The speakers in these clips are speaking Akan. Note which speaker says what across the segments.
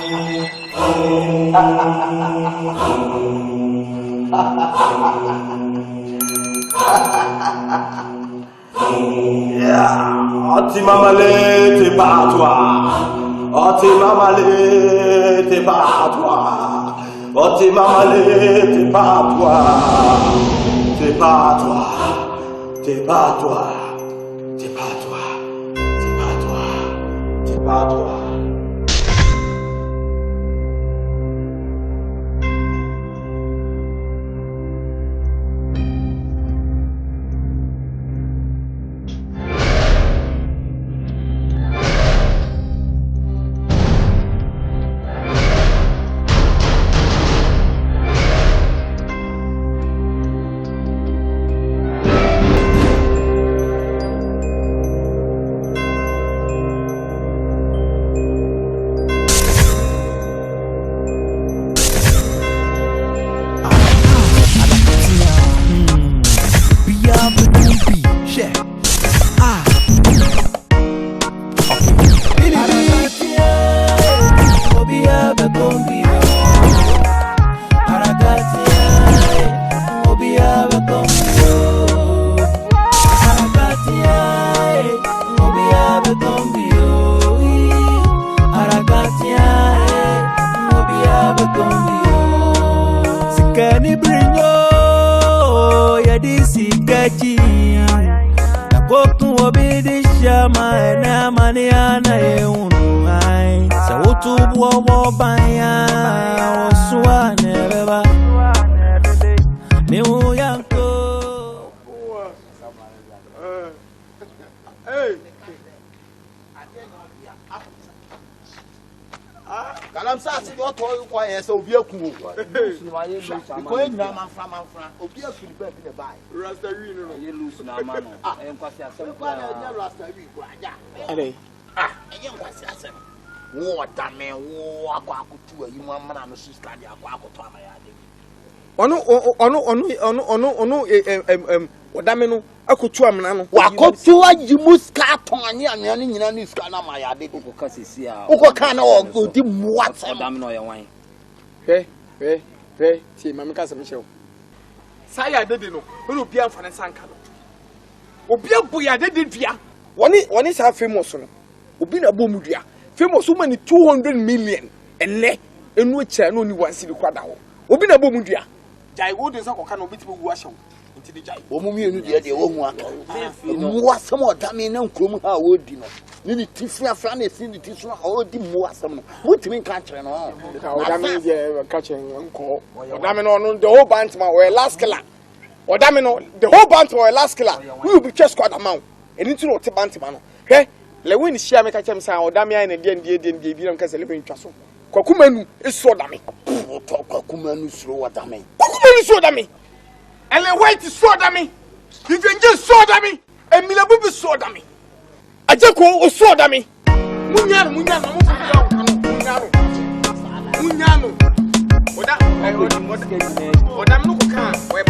Speaker 1: Oti mamale te patwa. Oti mamale te patwa. Oti mamale te patwa. Te patwa. Te patwa. Te patwa. Te patwa. Te patwa.
Speaker 2: Odameno akutu amna no
Speaker 3: wakotu ajimu ska ton anya nyina ni ska na ma yade ko kasisi a uko kana odi muatem odameno ye wan
Speaker 2: he ti mama ka sam shew sai adede no no obi amfa ne sanka no obi abu ya adede dua woni sa famous no obi na bom dua famous woman 200 million enne enu echa no ni wansiri kwada ho obi na bom dua jai wo de sa ko kana obi ti wu ahyew ntidi jai
Speaker 3: wo mu mienu de wo hu aka mu asem odame na nkrom ha wo di no ni tifia fra na esi ni tisu ha wo di mu asem no wotimi kan kire no
Speaker 2: odame je ka kire nko odame no the whole band man we last killer odame no the whole band man we last killer we will be chest squad amount eni ti no te band man no he le we ni shia me ka chem say odame ai na de bi na ka celebrate ntwaso kwakumanu esu odame
Speaker 3: kwakumanu suro odame
Speaker 2: kwakumanu suro odame Ellen White is so dummy. You can just so dummy. And Milabu is so dummy. I just call so dummy. Munyano. What I'm looking at, we're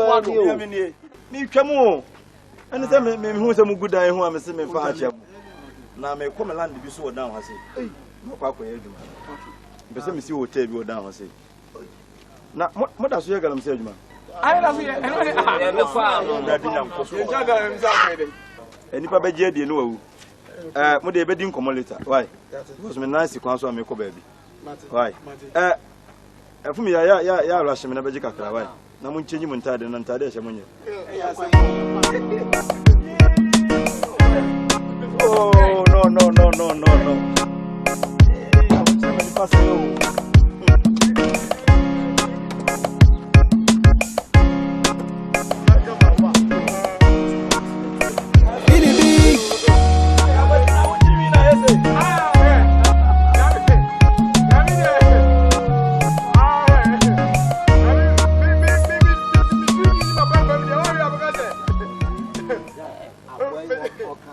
Speaker 2: about to be in
Speaker 1: Me twamo ene se me hu se mu gudan hu am se me fa ache na me come land bi so odan ha se no kwa kwa eduma be se me si hotel bi odan ha se na mo da so ye galam se eduma
Speaker 2: ai da so ye ene be fa
Speaker 1: da di nyam ko so
Speaker 2: ye ja galam za fa de
Speaker 1: eni pa be je de no wawu mo de be di nkomo later why because me nice kwan so am ko ba bi why fumi ya rush me na be je kakra why na mun chenyi mun tade nan tade she munye oh no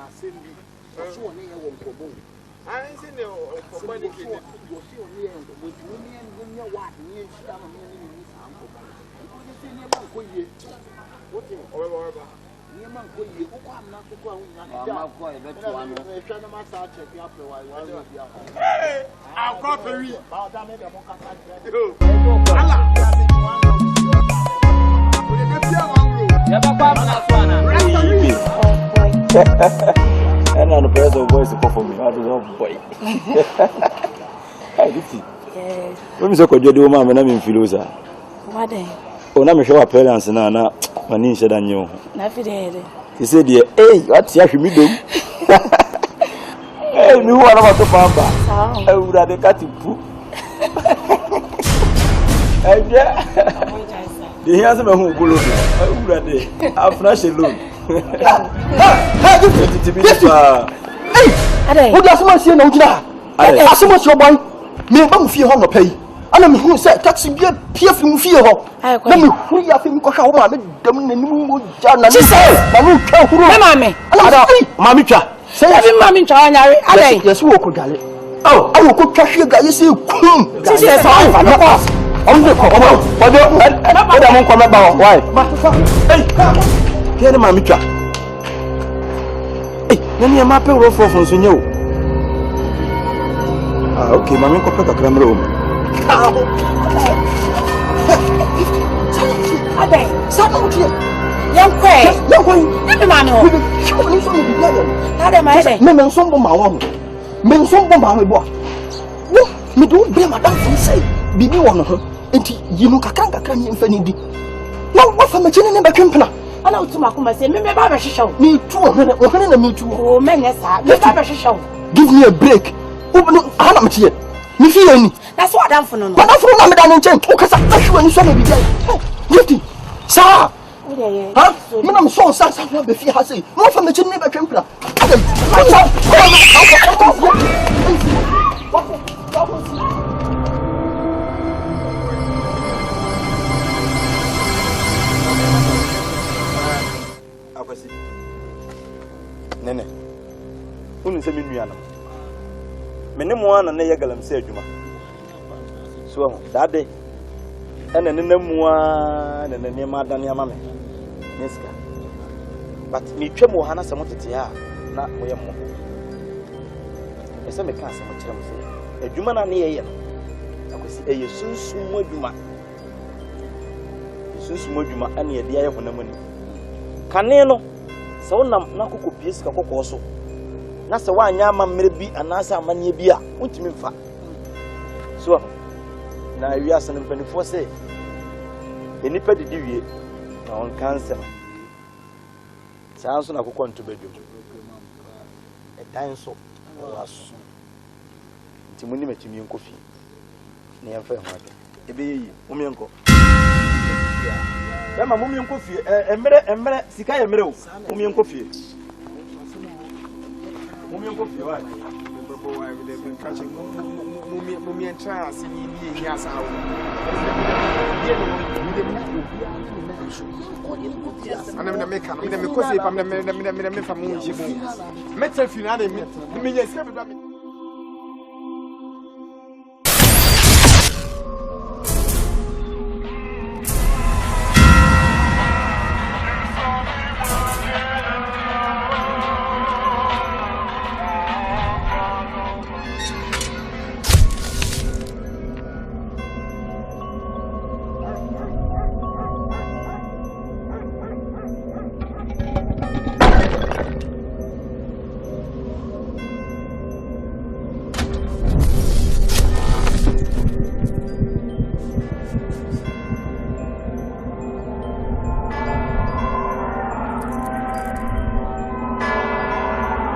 Speaker 3: assembly. So on here won't come on.
Speaker 2: I ain't seen the communication.
Speaker 3: You see on here with me and when you're walking, you're standing here in this uncle. You see near Mancoy. What is it? Near Mancoy, who come not to go on. I'm trying to massage you after a while.
Speaker 2: Hey, I'll go for you.
Speaker 1: And on the press of voice to for me. I was off boy. Hey, Dixie.
Speaker 4: Yes.
Speaker 1: When you could do, mamma, and I'm in Philosa.
Speaker 4: What day?
Speaker 1: Oh, I'm sure parents and Anna, my niece said, I knew.
Speaker 4: Nothing there.
Speaker 1: He said, hey, what's actually do? Hey, me what about the farmer? I would have a cat to poop. And yeah, the husband who will look at I'll flash a look. Hey,
Speaker 3: who does not see no job? I so much your boy. Me, don't feel on the pay. I don't know who said taxi be a peer from fear. Let me free up him because how my dumb and new Jana. She says, I don't care who mammy. Mammicha. Say, Mammy China. I yes, walk with Galley. Oh, I will cook cashier guy. You see, she says, I'm not off. I'm the I won't come about. Why? Hey, hear the Mammicha. Hey, let me a map of from Sunyo. Okay, Mammy, go pick a crumb room.
Speaker 4: Young Quay, young man,
Speaker 3: men some bomb my woman. Men some bomb my boy. Me don't blame Madame from say, be one of her. And you know, Kakanga can infinity. No, what from a chin in the Campana? I know to Macuma say, me Baba show. Me too, and me too. Oh, men, yes, Baba show. Give me a break. Open Hanam here. Me fear any.
Speaker 4: That's what I'm for no.
Speaker 3: But I'm from Ramadan and because I show you some of the guilty. Sir, huh? I'm so sad. The fear has say, more from the chin never came.
Speaker 1: Nene, who is a million? Menemoan and Nayagalam said, Juma. So that day, and an Nemoan and a Nemadania Mamma, Niska. But me tremble Hannah Samotia, not Moyamo. As I may cast some say, a Juma near I could see a soon small Juma. Soon small Juma, and a dear of the money. Caneno, so Naku Piesca also. Nasa wa nyama mrebi anasa amanye bia untimi mfa so na awia san mpanifo se enipa didi wie na on cancer sanso na kokon to bedwo edan so waso ntimuni matimi enkofi na yemfa ho ade ebe yi mumienko bema mumienko fie emre sika emre o mumienko fie Mummy go feel right. They've been catching Mummy and Clara singing yes. I'm going to make I'm going to make I'm going to make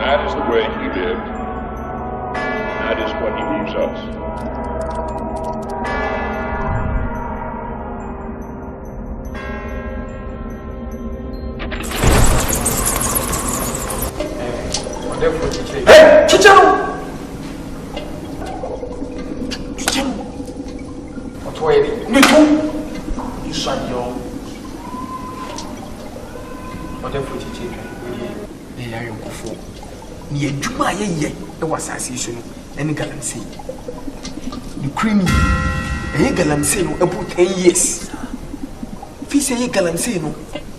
Speaker 5: That is the way he lived. That is what he leaves us.
Speaker 3: Hey, Chicharo! What's waiting? Me too. You son, yo. What if we teach you?
Speaker 2: they are for near Juma ye, there was assassination and galamsey. The creamy, a galamsey about 10 years. If you say galamsey,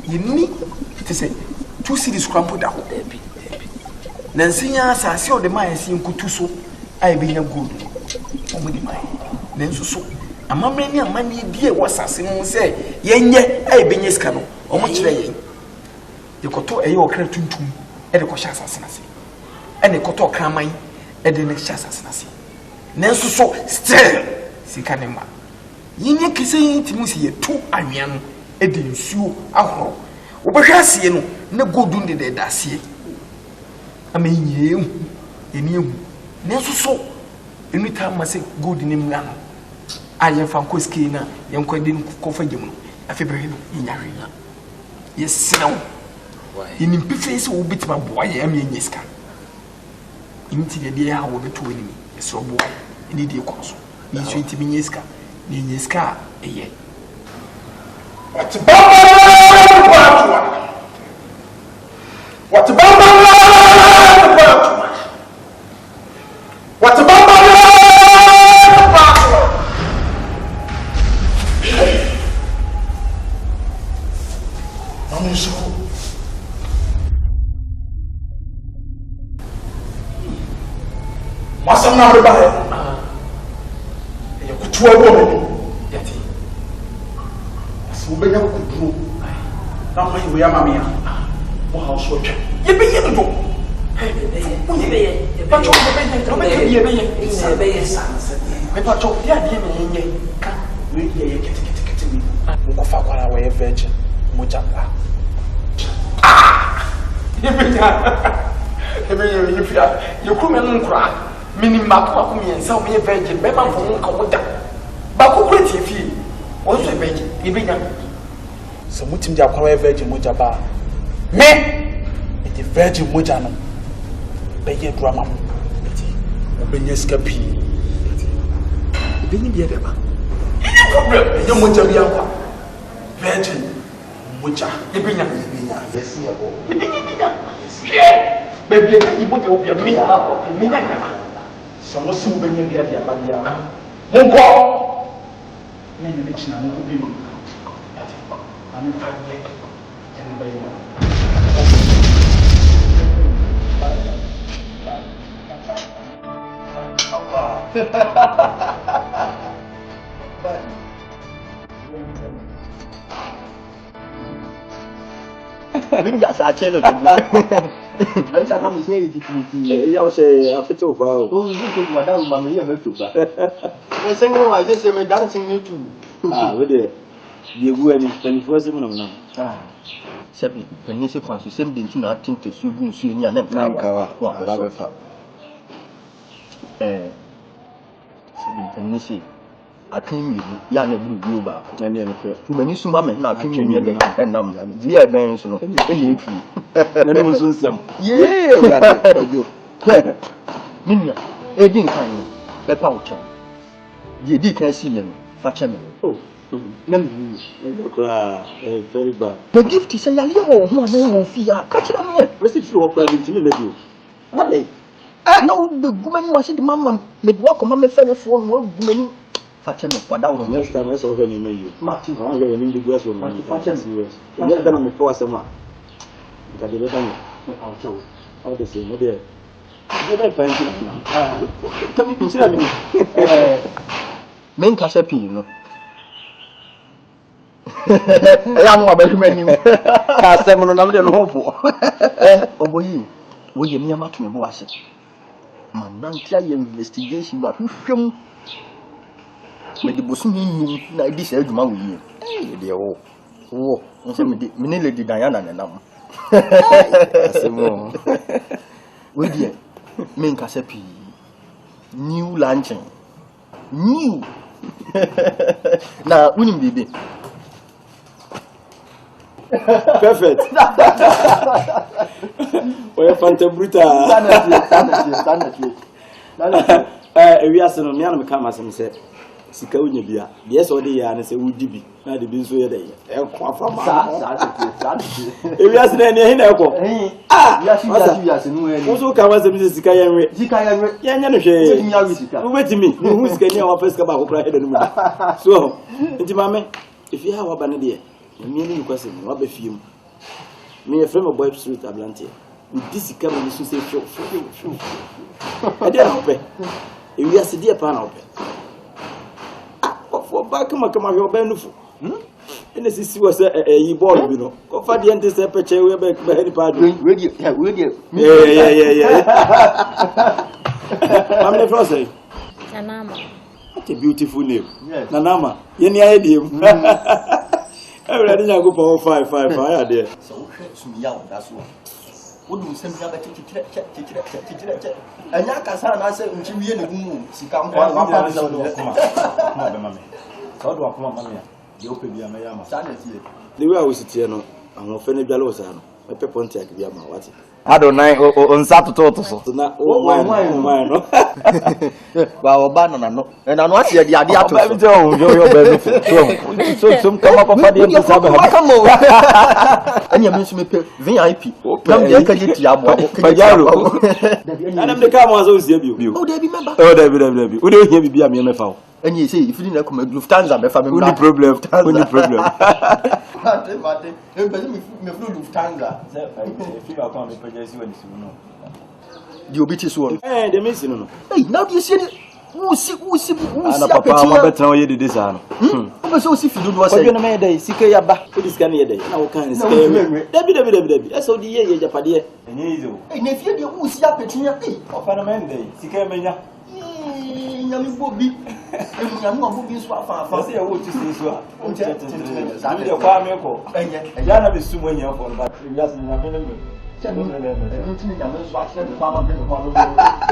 Speaker 2: you need to say 2 cities crumpled out. Nancy, I saw the mine seeing Kutuso, I be a good. Only mine. Then so. A mammy and money dear was assassin say, yen yet, I be yes canoe, or much lay. You could talk a your cretin to and a cosh assassination. And a coto cramine and the next assassination. Nancy so still, see Canema. Yen kissing to Monsieur 2 Arian, Edin Sue, Ahro. Obashasian, no good doing the dassy. I mean, you, Nancy so. Any time I say good in him now. I am from Kuskina, young Quendin Kofajum, a February in Yarina. Yes, no. In Impiface will beat my boy, I mean, Yeska. Into the day I will be to me, so boy, in the dear council. You sweet to me, Yeska, Yeska, a year. What's about What's about What's about Masam na reba he kutu woman yati aso benya kutu na mai we ama me mo ha so twa ye be ye do ye pa cho be ye sanse me pa cho ya die me ye ka we ye kete mi mo ko fa kwara we virgin mo jamba ye be ye fia ye ku me nkura Minim Baku and some mere virgin, Bema for Kamuda. Baku TV, also a virgin, even young. So Mutim Jakwa Virgin Mujaba. Me, it is Virgin Mujano. Bege drama, Benescapi. Benin Yadaba. You Mujabia Virgin Muja, Ibinya, yes, baby, you put your mina. Some was soon bringing the idea, but yeah, Mongo. Many rich now, no good. I'm in 5 years and by I think that's a channel. Let's have a say it. You say, I fit over. Oh, you took Madame Mammy, you have to. The single I just say, dancing you too. Ah, with it. You go and spend for some of them. Ah, 7 pennies of fancy, sending to nothing to soon see your name. Kawa, Babafa. 7 pennies. I came you, young blue bar, and then too many women not came in and dear Benson. And it was some. Yeah, Mina, a didn't find the pouch. You didn't see him, Fatcham. Oh, no, very bad. The gift is a little one, fear. Catch it on here. What's it for? No, the woman was in Mamma, made walk on my fellow for women. Fatcham, what out next time I saw her in you. Martin, I'm going to the grass room. Fatcham, you're done before someone. I did it. How to say, no, dear. You're very fine. Can you consider me? Main Casapi, you know. I am about many. Cast them on another home for. Oh, boy, will you near much me was it? Manantia investigation, but who film. With the Bosnian, like this, I do my will. Dear, oh, Minelli Diana and them. With you, Main Casapi, new luncheon. New. Now, winning baby. Perfect. Well, Fanta Bruta. Sanity. We are some man come as himself.
Speaker 1: sika unya bia de so de ya na se wudi bi na de bi nso ye de e kwa fa ma sa ewi ase na ne hin na ekọ
Speaker 3: ya si nu eni
Speaker 1: so ka wa se bi sika yenwe ya nya no hwe
Speaker 3: wetimi ya wi sika
Speaker 1: wetimi no hu sika ni wa fa sika ba ko kra he da no mu so nti ma me if you have wa ba ne de me ni kwase me wa ba fie mu me frame boy street ablante we disika me so say show e de na ope ewi ase de pa na ope for back kama hwe obenufu ene sisi was yi ball bi no ko fa de ente se peche we be he pa do
Speaker 3: we dey
Speaker 1: yeah I'm the first say
Speaker 6: Nanama.
Speaker 1: what a beautiful name Nanama ye ni aye dem everybody nya go for 5 aye there
Speaker 3: so hwe sumi ya oda so wodum sem ya ba kikire anya kasa na se nchi wiye ne gumu sika nkwa wa pa bisa do
Speaker 1: kuma be mame so do akoma mame ya de ope bia me ya ma
Speaker 3: sa na tie
Speaker 1: the way I was tie no awon fe ne bialo sa no e pe ponti ak bia ma wati Adonai on Saturday so na why no
Speaker 3: wa oba no na no ase de ade ato
Speaker 1: so yo be so some kama papa de em sabe ha
Speaker 3: kama anya me nso me pe VIP nam de ka je ti abo
Speaker 1: pajalo anam de ka mo so sie bio
Speaker 3: o de bi member
Speaker 1: o de bi o de ohia bibia me me fa o
Speaker 3: anya say ifini na kuma Lufthansa me fa me
Speaker 1: only problem
Speaker 3: mate e be me flu Lufthansa
Speaker 1: if you account me purchase when you know
Speaker 3: di obi ti so
Speaker 1: de me si no
Speaker 3: hey now do you see wusi
Speaker 1: ana papa ma betra o ye de sa no
Speaker 3: o be so si fidu do say
Speaker 1: obi no me dey sika ya ba o disika ne ye dey na wo kan sika ye dabi e so di ye japade enye izo
Speaker 3: na fie de wusi apetia
Speaker 1: o fa no me dey sika me nya
Speaker 3: nyami bobi nyamu abobi so afa
Speaker 1: se ya wo ti si so a o je kwa me ko enye ya na be sumo enye ko ba ya si na me ne me
Speaker 3: ntini nyame so ahyɛ de fama pe ko no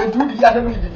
Speaker 3: edu di ya de mi di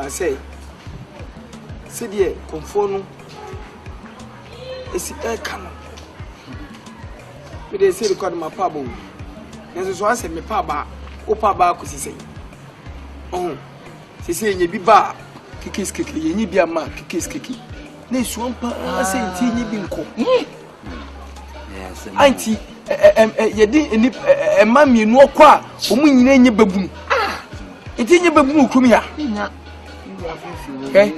Speaker 2: Say, Sidia, conform. Is it come? They say, call my pabo. There's one said, my papa, Opa Barcus is saying, oh, she say, you be bar, kikis kiki, you need be a man, kikis kiki. They swamp, I say, teeny binko. Yes, auntie, you didn't a mammy no qua, woman in your baboon. It in your baboon, come here. Okay,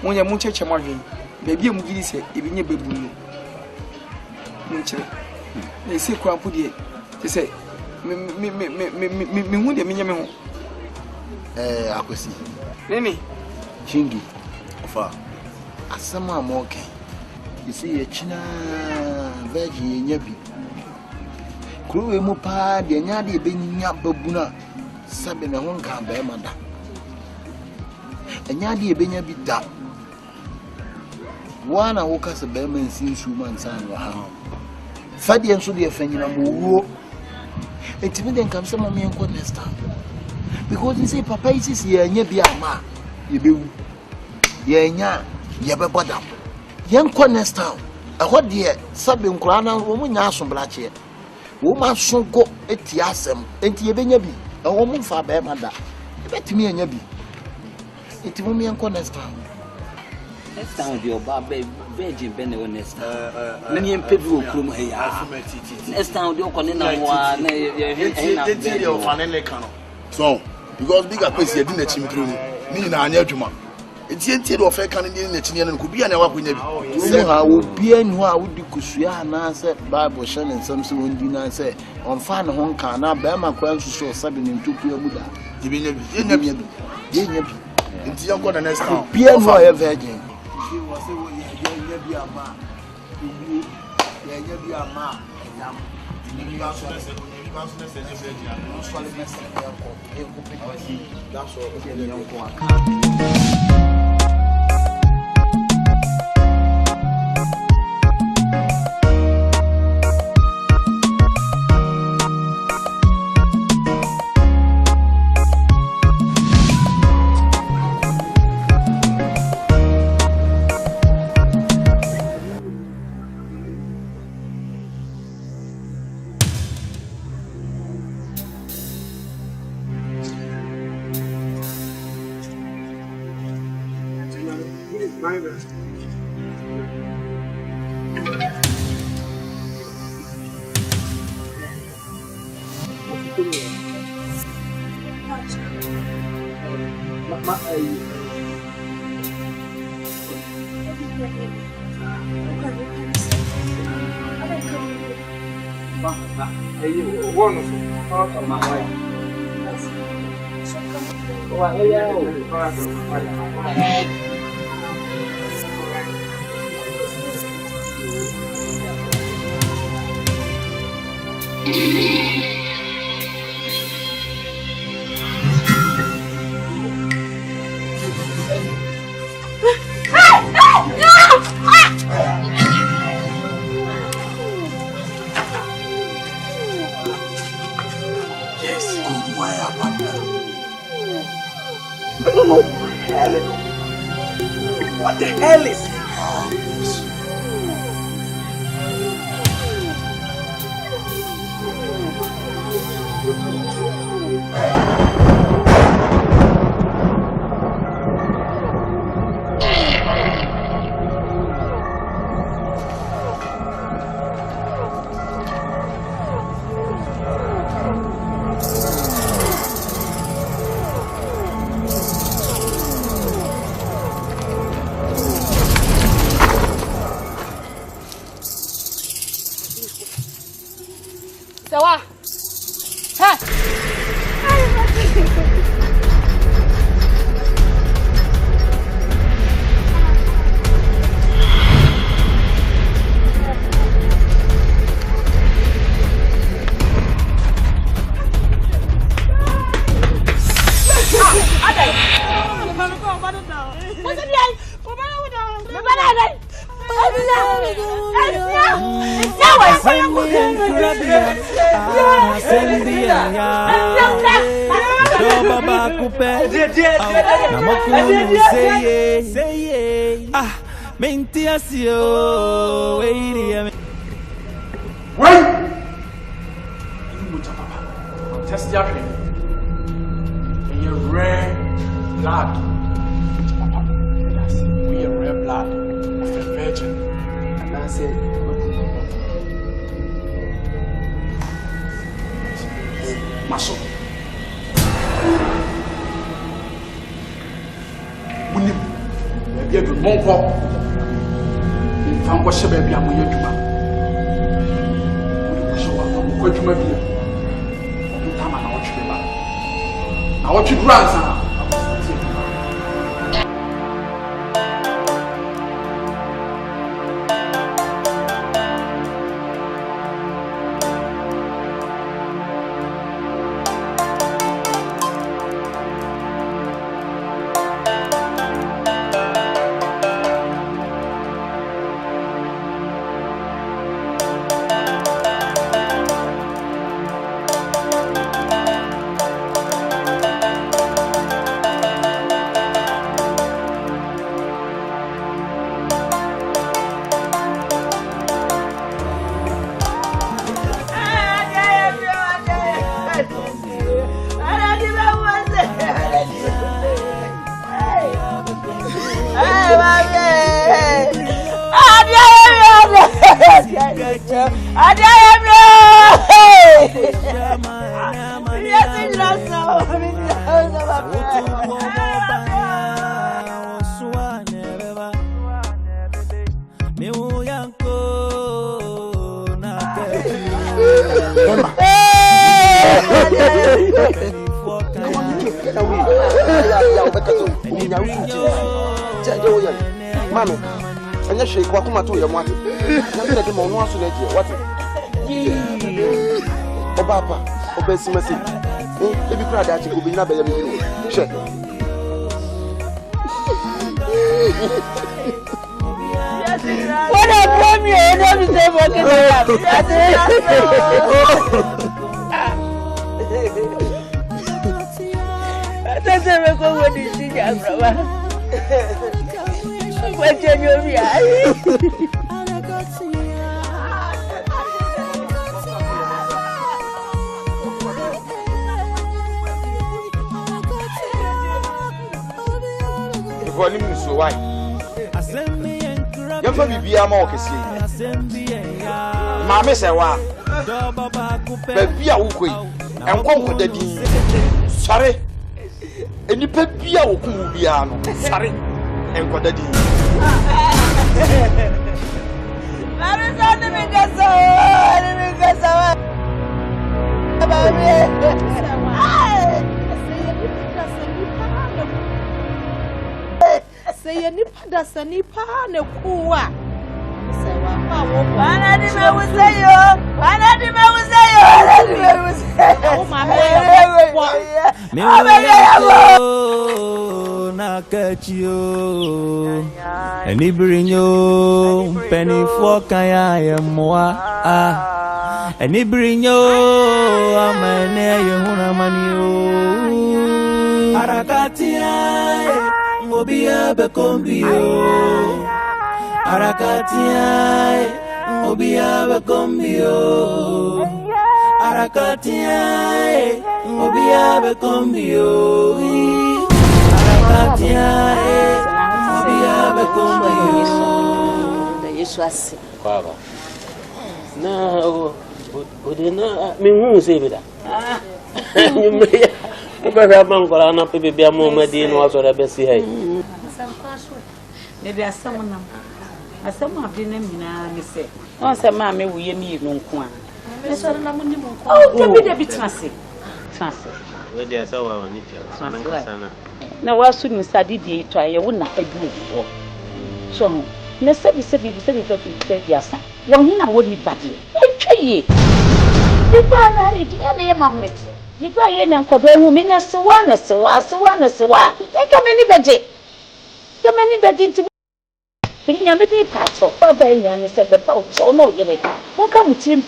Speaker 2: when you're much a margin, baby, I'm going to say, even your baby. They say, Crampudi, they say, me, would a minimum. I could see. Lenny, Chingy, far. As some are more can. You see a China veggie in your bee. Crew Mopa, the Nadi being Yababuna, Sabin and one can bear mother. And yadi a benya bit that one I woke as a bearman since human son were how. Fadi and so the offending a moo. It's even come some of me and next time. Because you say, Papa is here and ye be a ma. You be ye nya, ye be bottom. Young next town. A hot dear, Sabin Clara, woman yassum blatchet. Woman so go at Yassam, and Tibenya be a woman for bear mother. Bet me and ye. It won't be uncle next time. Next time, your baby, virgin Benny next time. Many people will come here. Next time, you're calling one. So, because bigger place, you didn't chim through me. Nina, Juma. It's yet of a Canadian and could be an hour when I would be and who I would do Kushia said Bible Shannon and something when Dina said on fine Hong Kong, now Bama Quans to show 7 in 2 Buddha. You it's young one next time. Be a virgin. She was a What the hell is
Speaker 3: Mami, anya shake wa kuma to ya mwati. Na bila de mo no aso na die. What? Papa, or Benson, if you cried that you could be never you. Shut.
Speaker 4: What a problem! I don't say what that's a record when you see your brother. What can you be?
Speaker 3: Volume so why? You for be a more kesi. Mama say wa. Baby a wukoi. Enko da din. Sorry. Eni pa bia wo ku bia no. Sorry. Enko da din.
Speaker 4: Mama say ni me gaso. Say any pada nipa ne kuwa. Say wa pa wo. Wana di me wo say yo. Oh my
Speaker 6: me na kachio. Eni brinyo penny for kaya moa. Eni brinyo amane yehuna manio. Arakatia. Obia bekombio Arakatia Obia bekombio Arakatia Obia bekombio Arakatia Obia bekombio
Speaker 4: Yesu asi
Speaker 7: Baba na odena me hu se bida nyumre Ubera bangola na pepe bia mo madi no aso da besi hai.
Speaker 4: Sampaso. Ne bia samna. Asama bi na mina me se. On se ma me wuye mi no nko a. Me so na mo ni mo nko. Oh, ke bi de bitnase. Trance.
Speaker 7: We dey say wa oni tia. Sana.
Speaker 4: Na wasu ni sadi die to aye wo na adu wo. So, ne se bi to ya sa. Wo ni na wo ni badi. E tweye. Di pa na ri di na ye mamet. You go in and cover women as so one. They come any beje. Come any beje to be a bit pass of Bavarian said the boat, so no, you may. Who come to him?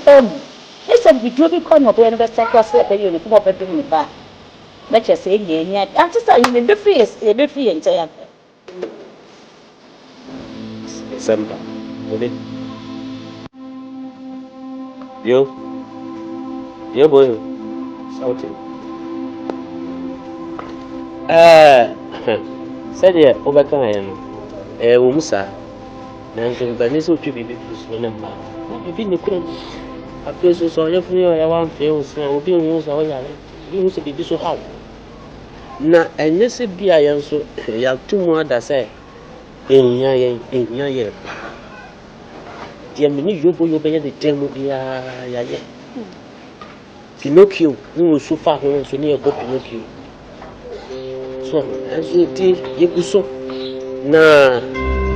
Speaker 4: They said we do become of the university class at the uniform of a doing it back. Let's just say, yet, after you may be free as a bit free and say,
Speaker 7: December. Yo, boy. Shouting. Said ya overcome umusa na nzobani so twi bibi so na ma bibi ne kura apeso so ya funi ya wan fe o so obi hu so ya bi hu so bibi so hawo na enye se bia ya nso ya tumu ada se enya ye dia mini yobo ya de temu bia ya ye Pinocchio, no so far so near Pinocchio. So, as you did, you so. Na,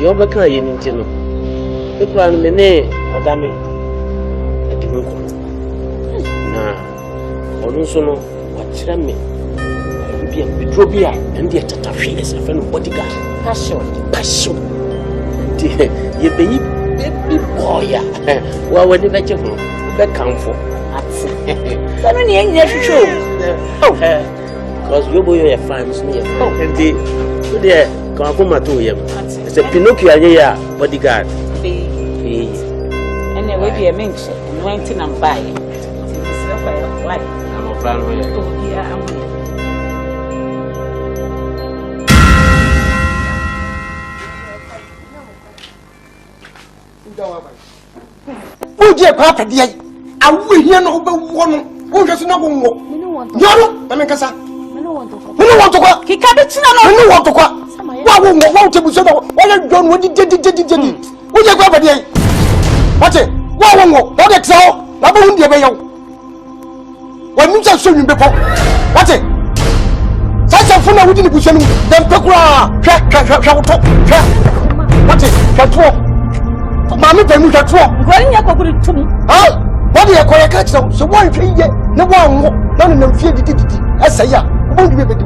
Speaker 7: you're back in Tino. The plan mene, madame. I didn't go. Na, on sono, what's me? Be a Petrobia and the Tatafi as a friend of bodyguard. Passion. You baby boy. Well, when you let you go, back come for. That's true. Because you boy are fans near. And the Kakuma to him. It's a Pinocchio bodyguard.
Speaker 4: And there will be a mention, anointing and buying. I'm a fan of
Speaker 3: I will hear no one who does not go. Yoro, I mean, Cassa. We don't want to go. He can't be no want to go. Why won't you so? Why don't what you did? Would you grab a day? What's it? Why won't go? What excel? I won't be a bayo. When you just showing before. What's it? Such a phone within the bush, then Pekura. What's it? Mammy, then we can talk. Going up to me. Huh? What do you call a catch them, so one can get no one, none of them fear the diddy. I say, yeah, won't be able to.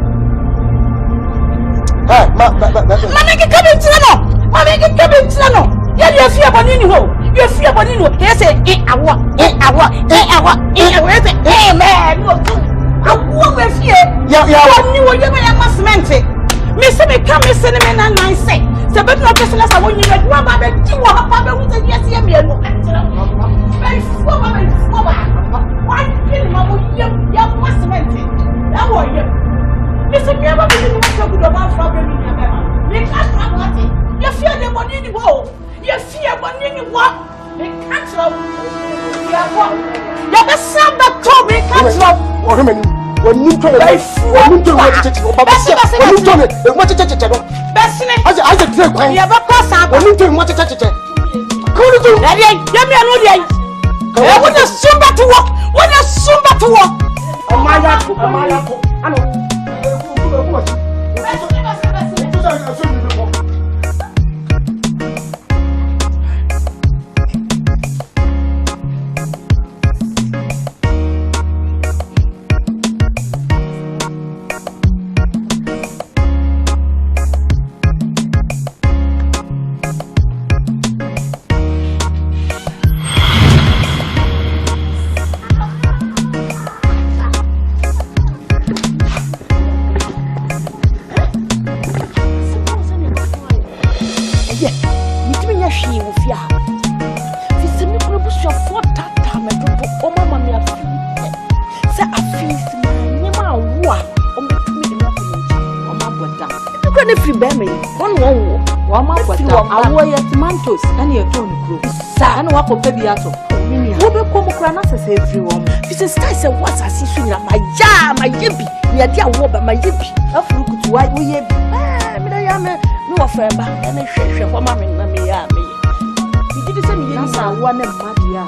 Speaker 3: Ah, Mamma, come in, Tano. Mamma, come in, Tano. Yeah, you fear Bonino. You fear Bonino. Yes, amen. I won't fear. Yeah, you must mention. Mr. Become a cinnamon and I say, the better not just as I want you to rub up and do what Papa would say. Yes, you very forward. Why kill him? You must mention. That was you. Mr. Never didn't want to go about problem in your memory. They can't have it. You fear the money in the world. You fear money in the world. They can't love you. You're the son that told me can't love. When you tell me, when you tell me, what to touch it, I said, you have a cross up. When you tell me what to touch it, go to do that. Let me know. I want to soon back to work. When I soon back to work. Oh, my God. I know.
Speaker 4: and your tone group. I know what baby at all. Who will come across as everyone? This is nice and what's I see soon. My yippee, near dear Wobber, my yippee. Of look to why we have no affair back and a share for mammy. You did the same answer, one and Madia.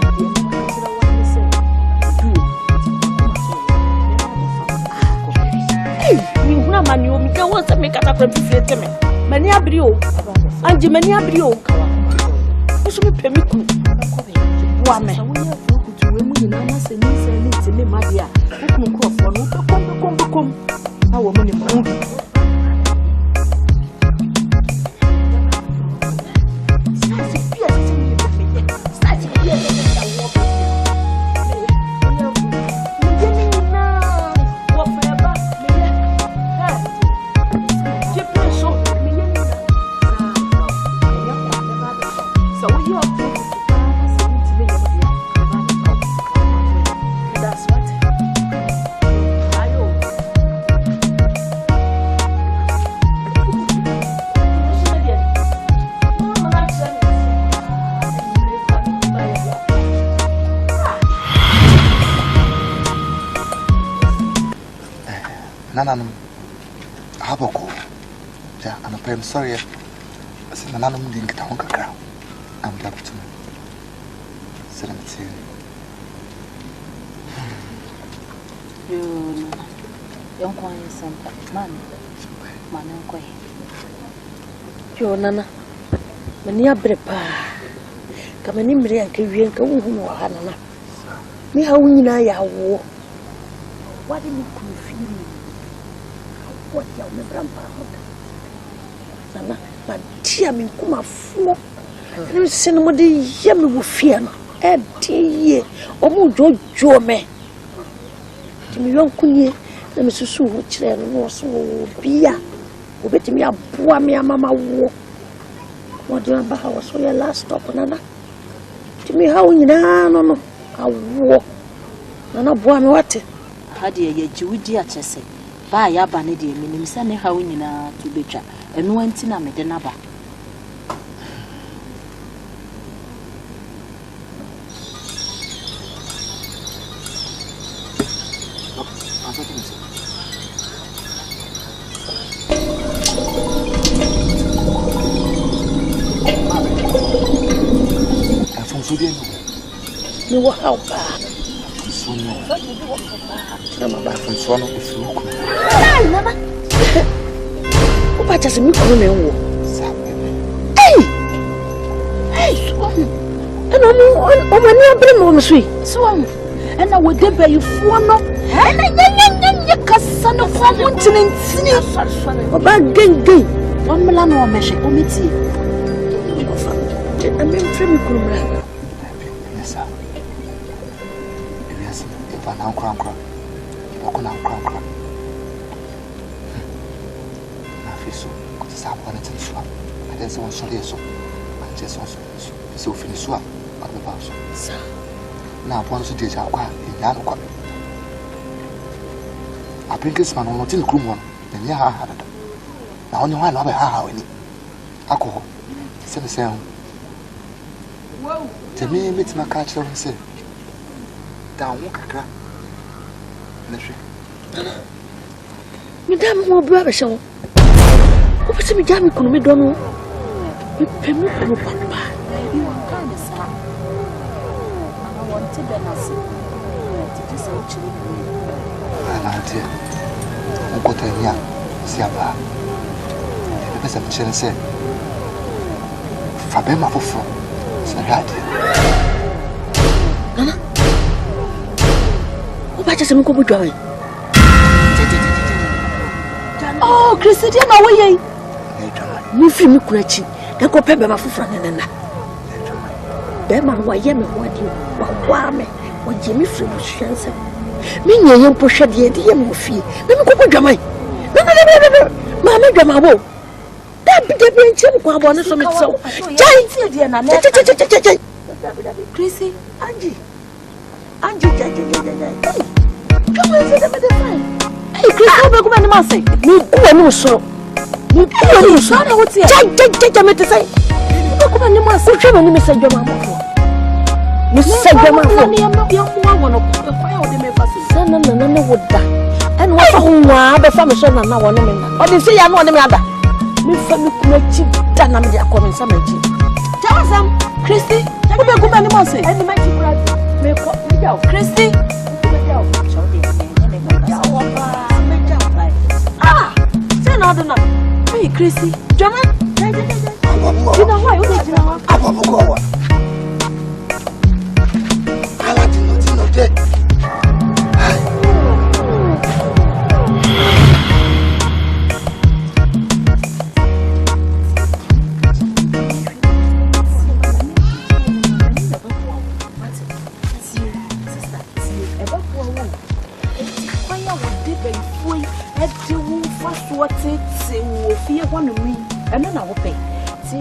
Speaker 4: Hey, you know, man, you want to make up a to me. Many abrio, and Jimmy abrio. What's me pay me? One man, we have to women, and I say, needs in my dear. Come. Now, woman in movie.
Speaker 8: I'm sorry. I said, I'm not going to talk about I'm glad to me. Said I'm to
Speaker 4: you. Young quiet, Santa. Man, uncle. You, Nana. Mania Brepa. Come in, Mary, and give you a go home or Hannah. Me, how we know ya war. What did you feel? What your grandpa? But dear me, come a fool. You send me the yummy with fear. Eh, dear, almost Joe me. Timmy, young Queen, let me so which then was so beer. Who bet me a boy, me a mamma war. What do you remember? I was your last stop, Nana? Timmy, how you know? I walk. Nana, boy, me what? How dear, ye Jew, dear Chessy. By your banner, dear, meaning sending how in to be chat. And went in a medanaba. You were how bad. What does me call me? Hey, and I'm near Brim on the sweet. Swam. and I would debate you for no, and I son of one continent, or bad gay, 1 million or measure, committee. I mean, Trimmy Kumra.
Speaker 8: Yes, sir. Yes, if I now crown, walk on our crown. I feel so, because I wanted to swap. I didn't want to so. I just also so finish swap at the house. Sir. Now, once you did our quiet in Yanqua. I bring this man on the room one, and yeah, I had it. Now, only one love how any alcohol. Send the sound. To me, meet my catcher and say, down walk a crack.
Speaker 4: Madame, more brother show. What's me, Jammy? Could we don't know? You pay me for papa. You are kind of sad. I wanted them as to this actually.
Speaker 8: Asante, uko tania siaba. Pesa mchele se. Fabema fofo. Sarati.
Speaker 4: Nana. Ubacha se mko budwa. Oh, Christiana we. Ni fi mi kurachi. Da ko pembe mafufra nena. Be ma wa ye me wadi. Wa me. Wa je mi fi mu hwense. Me nyeye mpohwe de de ye mo fi. Me ko budwamai. No. Ma dwama bo. Da bi nche ko abo ne so me tsew. Jai de na na. Jai. Chrissy, Angie. Come on, say the fine. Hey, Chrissy, be go be ma say. Me ku anu so. Me ku anu so. Jai me te say. Be go be ni ma say. Hwe me say dwama mo. Me say dwama mo. Ni am no bi am wo no. No, woda. And what one be fa me so na wo no me na. O de say ya no me ada. Me fa me kuma chi da na me de akọ me nsa ma chi. Tell them, Christy, we be go be ni mo say. Any ma chi kura me ko me ja Christy. Ah, say no do na. Hey Christy, Jama. You know why? You know
Speaker 8: Abamuko. Ala dino de.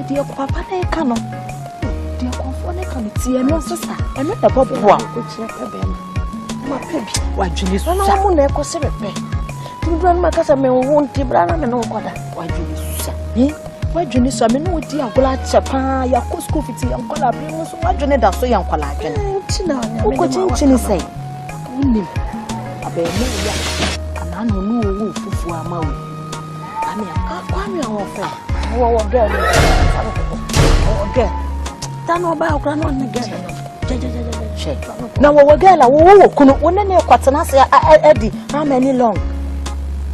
Speaker 4: Dear Papa, they cannot. Dear Confort, they can't see no sister. And not above one, which never been. My baby, why Julie, so no one ever said a pay. You grandma Casamay won't be brother and no quarter. Why Julie, eh? Why Julie, so I mean, no dear, glad chapa, your school fitty, and collar bring so much in it, so young collagen. Who could you say? Only a baby, and I don't know who for a mouth. I mean, I can't come your friend. Oh, girl. Oh, girl. Don't about grandma again. Now, what girl, oh, couldn't one in your quatanasi, Eddie, how many long?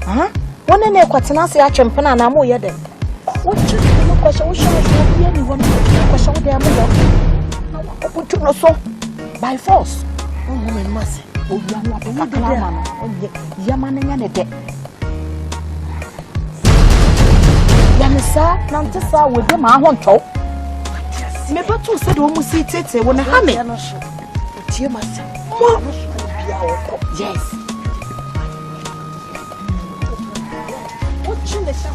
Speaker 4: Huh? One in your quatanasi, I champion, and I'm more yet. What you question? What shall I be anyone? Question with their mother. Put you so by force. Oh, woman, must. Oh, you are not a clown. Oh, Yaman and a debt. Sir, Nantessa with them, I want to. Maybe two said almost see it when I have it. Yes. What should they say?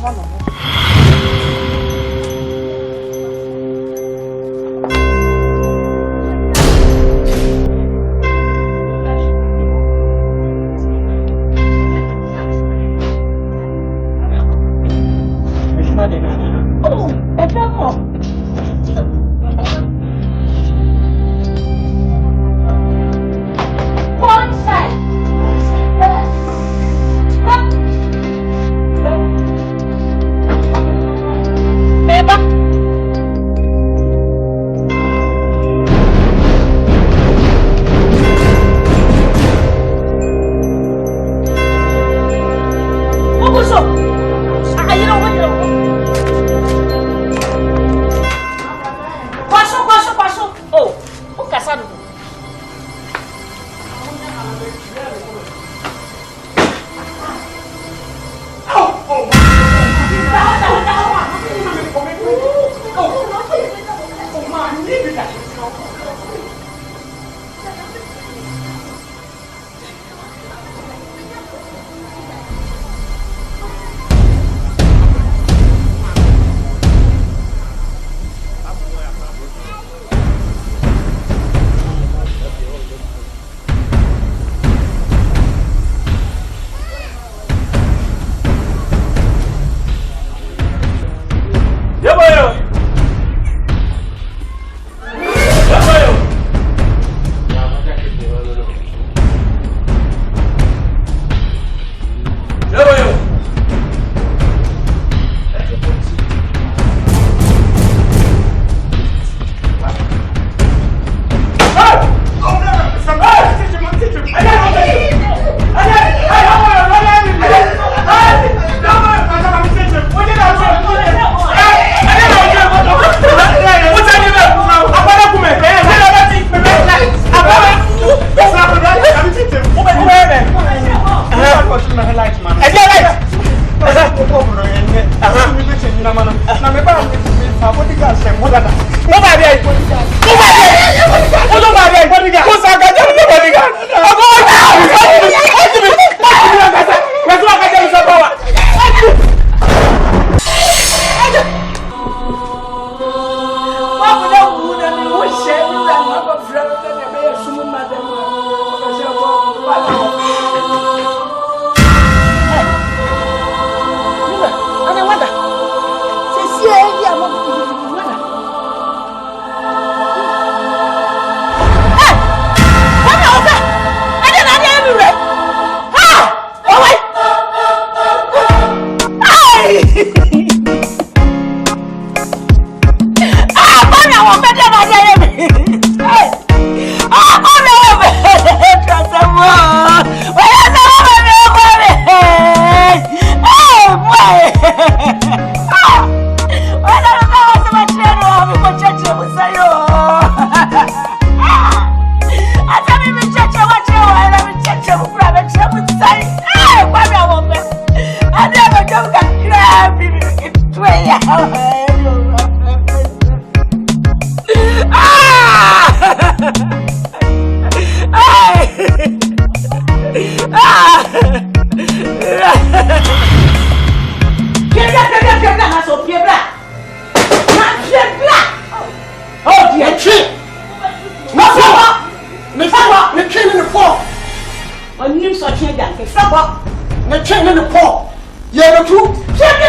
Speaker 4: On you so change that. Stop.
Speaker 3: Na chain in the paw. Yeah, the truth. Yeah,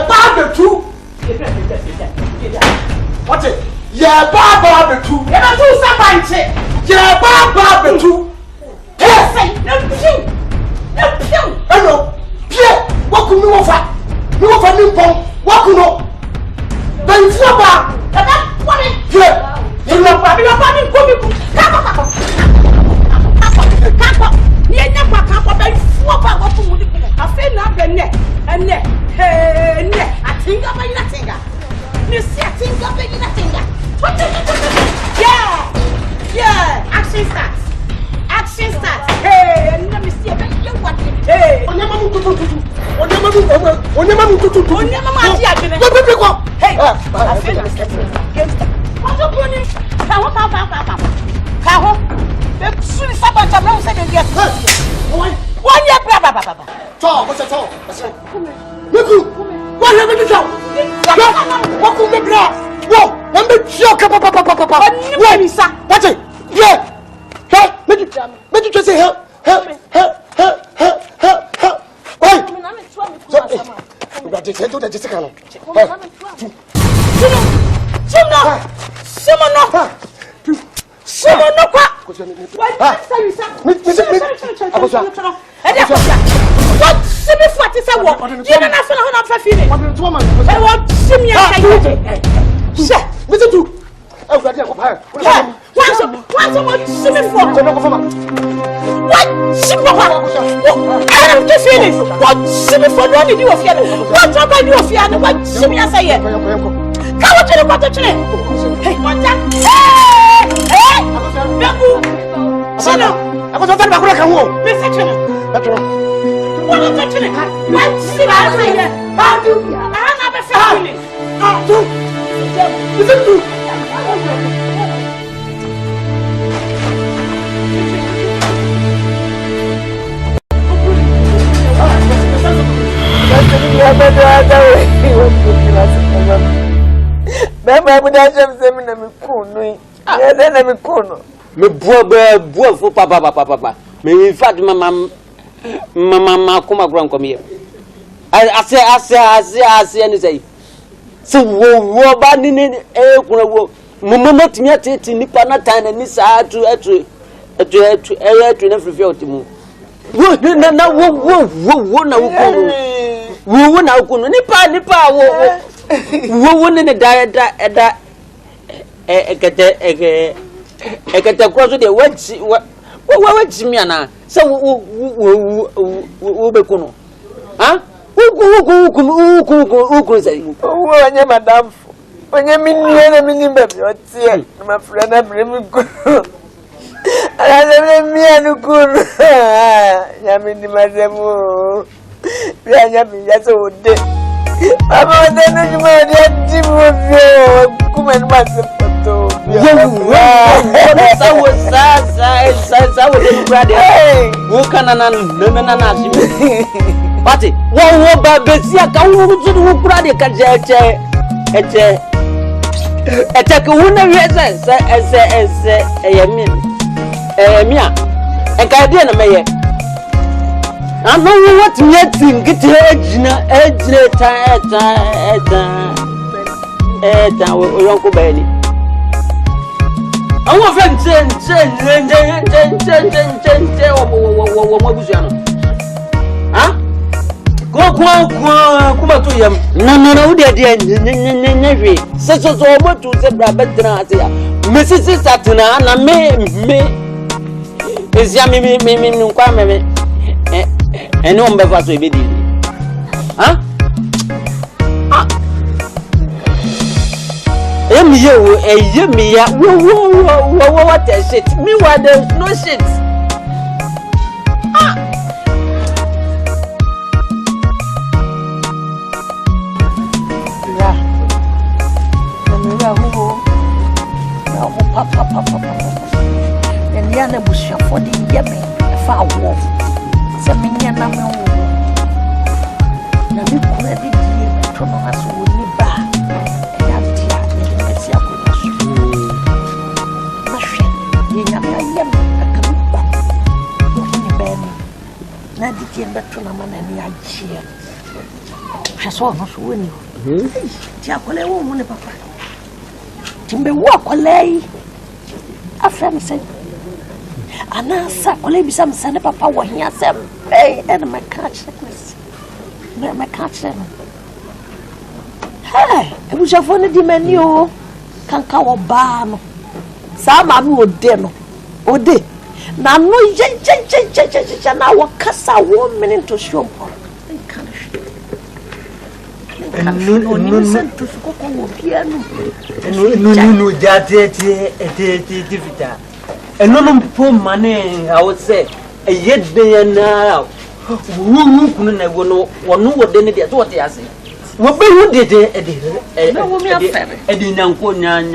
Speaker 3: bad the truth. What's it? Yeah, bad the truth.
Speaker 4: Yeah, do something.
Speaker 3: Yeah, bad the truth.
Speaker 4: Yes, no pew. No pew.
Speaker 3: Hello. Pierre, what could you offer? You offer me pong. What could you? Then it's not bad.
Speaker 4: What is
Speaker 3: Pierre,
Speaker 4: you know, Bobby, come. You never come up and swap out what you I feel not the neck and neck. Hey, neck. I think of nothing. You see, I think of nothing. Yeah. Action starts. Hey, and let me see what. Hey, on your mama. Hey, I feel like what's up, Bonnie? Come. The soon Sabbath, I'm not saying yes. One year, Baba.
Speaker 3: Talk, what's a talk? Look, what have you done? What could be brought? Whoa, one big shock, Papa. What is that? What's it? Yeah. Hey, make it just say help. Wait. We got to do that just a kind of.
Speaker 4: Someone no kwa. What semi fat is a walk. You don't have to feeling. I want Simeon.
Speaker 3: Listen to.
Speaker 4: Once someone semi for. What semi for? I have to finish. What semi for? What did you fear? What trouble you fear? What Simeon say? Come on to the water. Hey, what that? Hey! Beku! Sino!
Speaker 3: Ako sa tani bakura kanwo.
Speaker 4: Mese chene.
Speaker 3: Petro.
Speaker 4: Wala ta chene. What sino say? How do you? Ana be family.
Speaker 3: So. Listen to.
Speaker 6: Baba budaje msemina mikono. Ya na mikono.
Speaker 7: Me bua fu papa. Me in fact mama kuma gran come I say any say. So wo ba ni kuna wo. Mama timia tete nipa na tan ni sa atu na frifia otimu. Wo na wo na ukunu. Wo na ukunu nipa wo ne da ekete cross de wachi mi ana se wo be kuno ha wo say
Speaker 6: Wo anya madam onye minnie na minimbe bi otie na mafra na bremi kuno ala mi anu kuno ya minimazemu bi anya bi ya so de Baba denu ni mo de timu bio kuma ni masepoto
Speaker 7: sa wo de brade wo kana na asimi Pati wo ba besia ka wo wo brade ka eche ko wona wiese ese emia enka de na meye ano what me think ejina eta wo yonko bani awon friend nje wo mabuziano ha go kuma to yam no wo de nwe so moto se bra bedran ase ya mesisi satuna na me ezia me nkwa me ene on be fa so ebe di ha emi ya wo what the shit me what the no shit
Speaker 4: and yana bush for the yemi fa wo se menya na me wo na me kura di di to no aso wo ni ba ya dia ni me si akura so ma hwe ye nya na yemi akamu
Speaker 9: and Betronam and I cheer. I saw her for winning. Tiacole won't papa. Timber walk away. A friend said, and I saw some son of papa when he has said, hey, and my catch. My catch them. Hey, it was a funny menu. Can't cow barn. Some are would demo. O day. Now, no, now what cassa 1 minute to show. No, and no poor money, I would say, a yet day now. Who couldn't have no one know what they did what they are saying. What did it? No, we are fair. Eddie Nanko and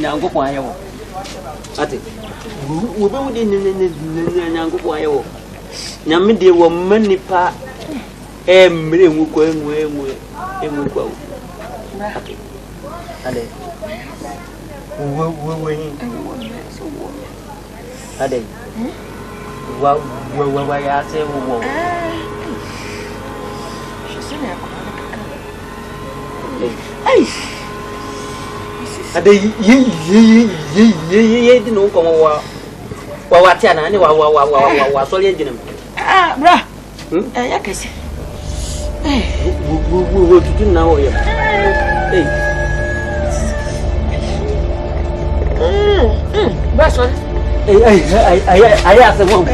Speaker 9: Yango Quayo. I think we were in Yango Quayo. Yamidi were many pa every going way and we go. Ade. Well, I say, she's in there. Ade, you didn't come over. What I know, was so legend. Ah, brah. I can see. We will do now. That's what I asked the one.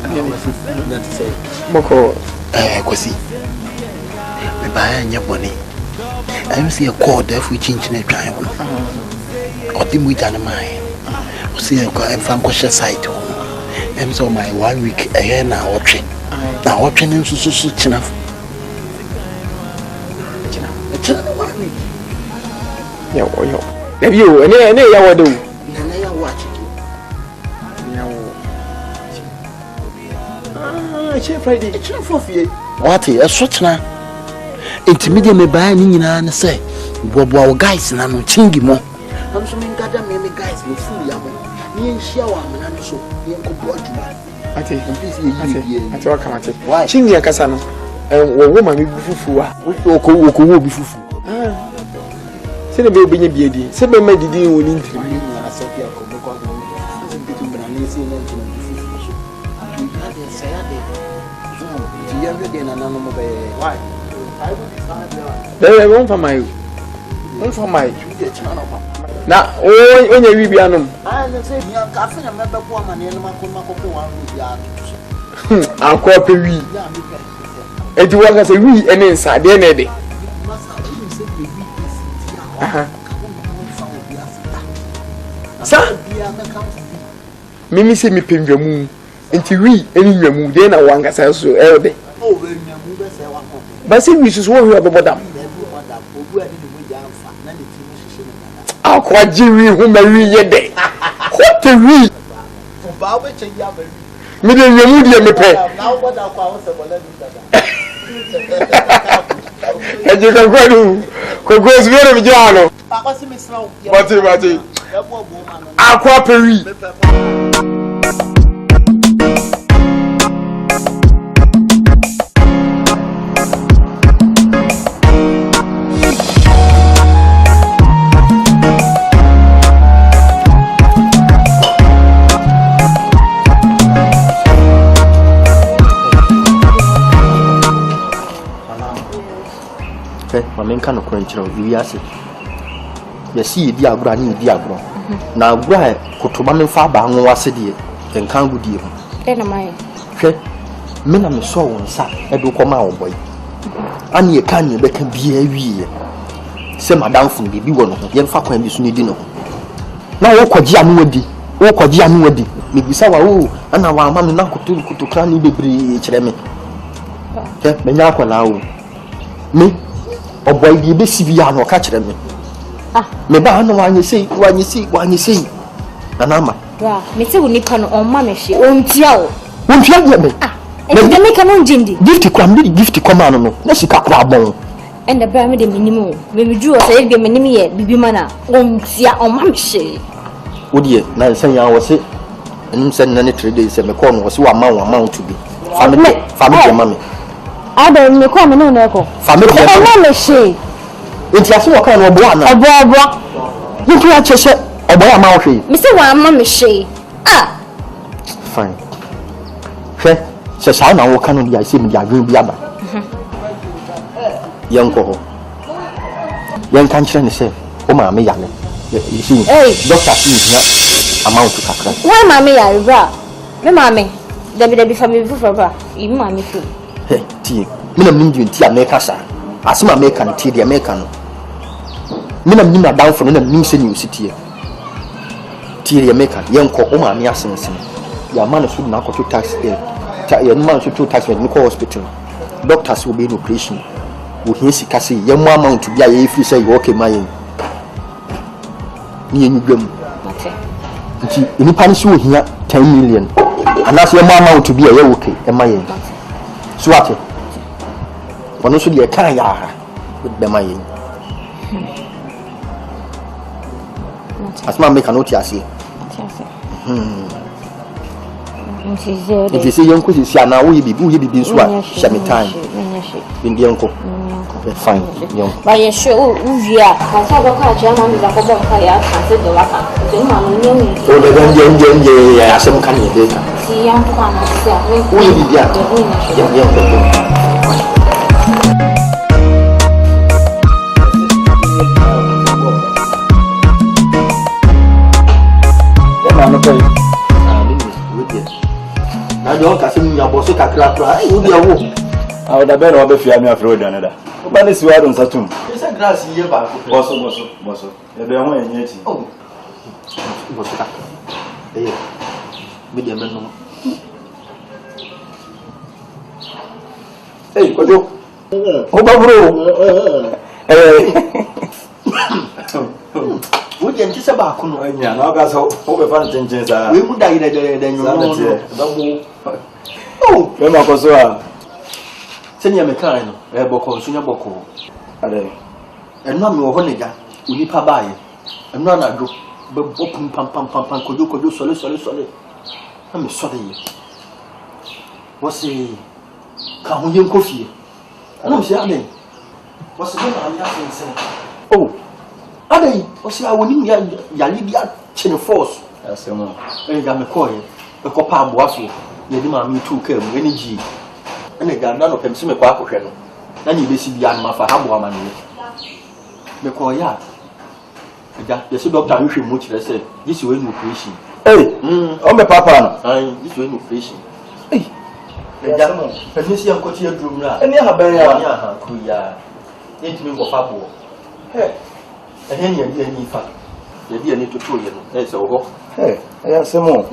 Speaker 3: That say.
Speaker 2: Moko.
Speaker 8: Kwasi. Me buy anya boni. I see a cord if we change in a time. Or the we done mine. See a from question site. I'm so my 1 week a year now watching. Now watching in so enough.
Speaker 2: Yo. Have you any ya do?
Speaker 8: Nana watch it.
Speaker 2: Chef Friday.
Speaker 8: Chef of ye. What a switch now. Intermediate me buy any and say, Bobo guys and I'm chingy more. I'm so many goddamn guys with food. Me shower and so you go board you.
Speaker 2: Ate welcome ate. Why? Chingy akasa no. Woman be fufu a.
Speaker 8: Wo bi fufu.
Speaker 2: Se ne be obenye biedi. Se be ma didi woni ntiri.
Speaker 8: Na se bia ko boko ko. Se bi tu bra na se na ntiri fufu so. Tu ya de se ya de. Ti ya de na no mo be. Why?
Speaker 2: There won't for my. Won't for my. Na onye wi bia no.
Speaker 8: Ah na se bia ka fa na mebe ko amane no makon makoko wan wi ya.
Speaker 2: Akwa pe wi. Edi wa ka se wi ene nsa de na de. Sa mimi se mi pemwamu enti wi eni nwamu de na wangasa so elde
Speaker 8: Oh we nwamu be se wa ko
Speaker 2: ba se wi so wo hwe obodam akwa jiwi hu ma wi ye de what the wi
Speaker 8: ba we che ya ba
Speaker 2: mi de nwamu de me pe
Speaker 8: na wo da kwa wo se bola ni dada
Speaker 2: eje ka kwadu ko go zero mi jalo
Speaker 8: akwa se mi sra wo
Speaker 2: bati akwa peri
Speaker 3: Mamenka no kwanchiro wiase yesi di agura ni di aguro na agura kotoba me fa ba nwo wase de enkan gudi ho
Speaker 10: na mai
Speaker 3: hwe me na me so won sa e do koma wo boy ani e kan ye be ka bia wiye se madam fun bi wo no ho ye fa kwan bi so ni di no ho na wo kwaji anu wadi me bisa wa wo ana wa ma me na kutu kran ni bebre kire me me nya akola wo me boy bi be sibia no ka kire me me ba no wanye sei anama
Speaker 10: wa me se wo nipa no omma me hwe ontia
Speaker 3: de me
Speaker 10: e de me ka no njindi
Speaker 3: gift kwama no na sika kwa bon
Speaker 10: enda bra me de minimum me meju o se de minim ye bibi mana ontia omma me hwe
Speaker 3: wodie na nsan ya wo se enim sen na ne 3 days se me call no wo se wa ma to bi family de mama
Speaker 10: ada me ko me no na ko
Speaker 3: family de
Speaker 10: omma me hwe
Speaker 3: enti aso wo kan obo ana
Speaker 10: obo
Speaker 3: you a chese obo ya ma wo hwe
Speaker 10: me se wa ma me hwe
Speaker 3: fine se sa na wo kan no dia se me dia adwen bi aba yanko ho yan kan kire ne se o ma me ya ne you see doctor see na amount kakra
Speaker 10: why ma me ya bra me ma me dabi family fufu bra yi ma me fu
Speaker 3: ti me na mindi nti America sa asema America no ti di America no me na mindi na down for na mindi se ni city ti di America yanko o ma me asensen ya ma no so na ko to tax ya no man so to tax ni ko hospital doctors will be in operation wo hin sika se ya mu amount bi a ye free say okay my ni enyu dwam nti ni pani so hia 10 million anas ya mu amount bi a ye okay e my so ate wono so de kan ya ha be my asma me cannot yase nti se yanko si ana wo ye bibi so a shame time bindi yanko fine yanko
Speaker 10: ba ye sure o via ka sa do ka cha ma mi da ko bo ka ya ka se do la ka se ma no nyi
Speaker 3: o de nje ya asem kan ye de ka
Speaker 10: si yanko kwa na si a
Speaker 3: wo ye bibi a yanko don't casim your boss kakra. You be a woo.
Speaker 1: I would have been over Fiamma Florida another. But it's why don't Satum.
Speaker 3: It's a grass here back.
Speaker 1: Bosso. You're the one in it.
Speaker 3: Oh, what's that? Hey, medium. Hey, Kojo. Would you just about Kuno?
Speaker 1: Yeah, now that's how fun changes are.
Speaker 3: We would die then you know. Oh,
Speaker 1: Remember, Kosoa.
Speaker 3: Senior Mecano, Boko, Senior Boko. And not no Honega, Unipa Bay, and none I do, but Bopum Pam, could you solid. I'm sorry. What's the Kahunian coffee? I don't see a name. What's the name I'm asking? Oh, are they? What's the Awuni Yalidia Chin Force?
Speaker 1: That's the one.
Speaker 3: And I'm a coin, a copa waffle. You demand me to come, energy. And again, none of them see me quack. Then you basically are my Fahabu money. The coya. The sea doctor who should much less say, this way no fishing. Hey, oh, my papa, this way no fishing. Hey, and this young cotier drew now. And you have been a kuya. Ain't me for Fabu. Hey, and any fat. You didn't need to show you. That's all. Hey, I have some more.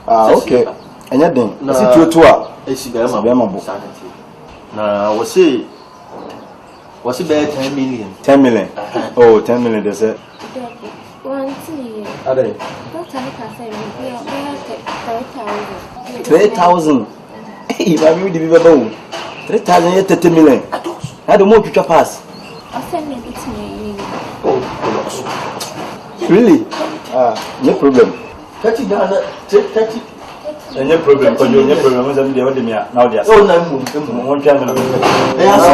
Speaker 3: Okay. And yet, then, I see you to now, was it about 10 million? 10 million. Oh, 10 million, they said. 3,000. Hey, my beauty, 3,000, 30 million. I don't want to pass.
Speaker 10: I'll send it to me.
Speaker 3: Oh, really? No problem. 30 dollars, 30.
Speaker 1: No problem, because you have problems and the other now they are so nice. One time, they are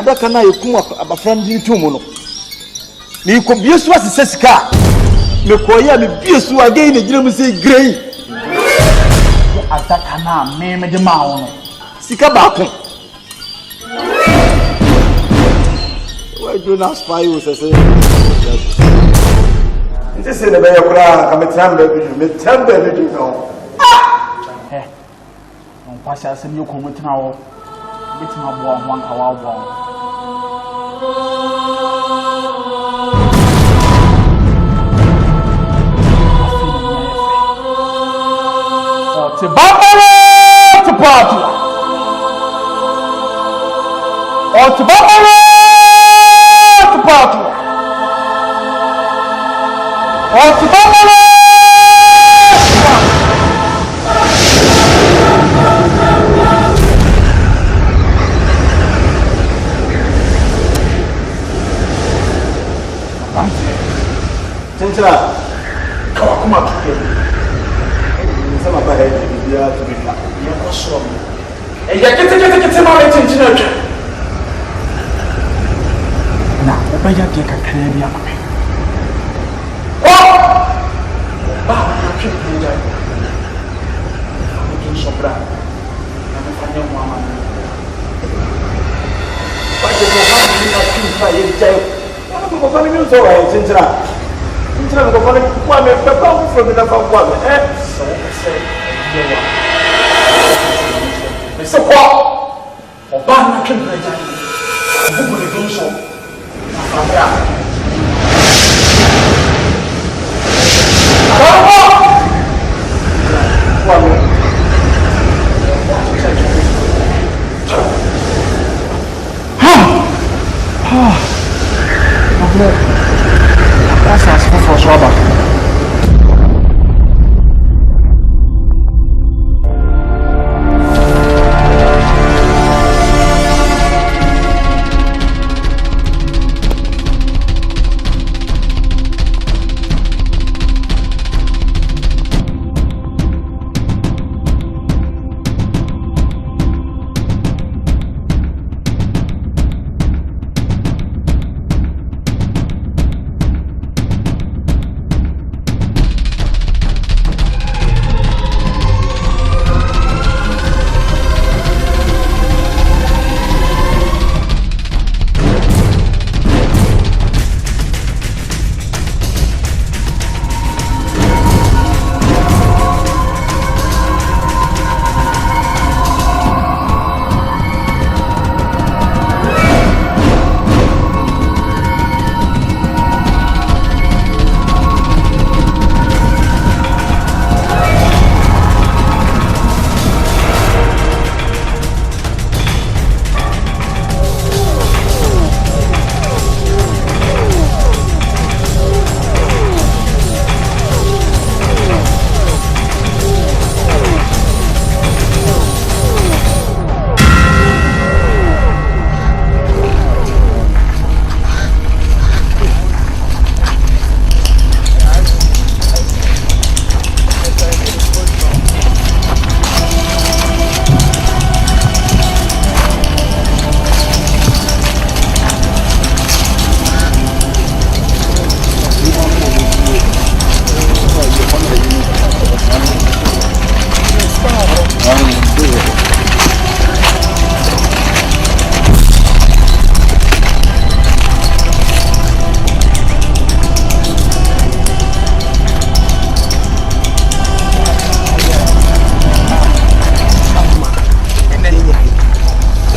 Speaker 3: ADAKA na yekum abafran di tumu no me ko biesu asese sika
Speaker 1: me koya me biesu again e gina mu say grey
Speaker 11: Adaka na me de ma wo no
Speaker 1: sika ba ko why do not spy you say nti se ne be yakura ka me tamba bi no
Speaker 11: on passe asem yo ko mutena wo betima bo ho anka wa bo to Bambala to Padua. Or to Bambala to Padua. Or to Bambala
Speaker 1: Chinchila, come on, some of my to be flat. And you get my attention.
Speaker 11: now, obey your dick and carry me up.
Speaker 1: Oh!
Speaker 11: I'm so proud. I'm a funny woman.
Speaker 1: Why do you have to fight in jail? One of the family so I Chinchila. Chinchila go for the from the family. So say.
Speaker 11: So what? Oba na twem na jani. Bubu le Benson. Afabra. That's as for Swaba.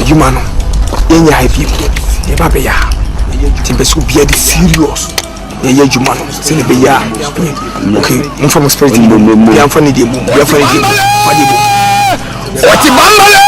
Speaker 2: Humano, any people, the Babaya, Timbesu be serious. Yeah, Humano, send the Baya. Okay, I'm from a spirit. We are funny, we are funny. What the Bambala?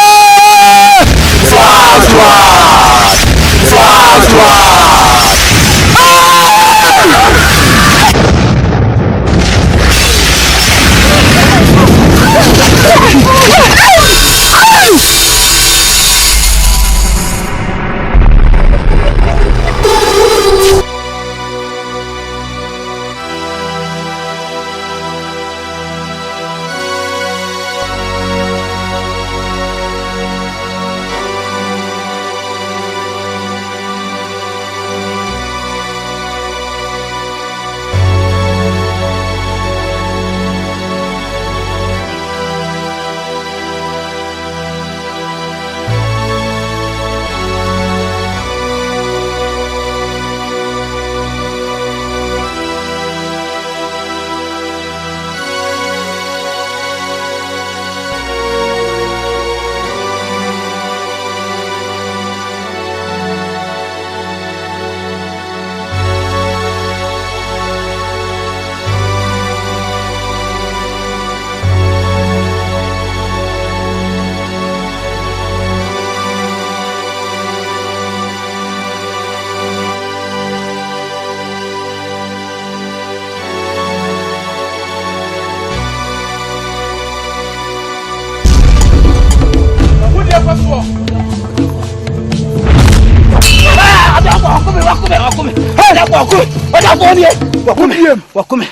Speaker 11: Wakome.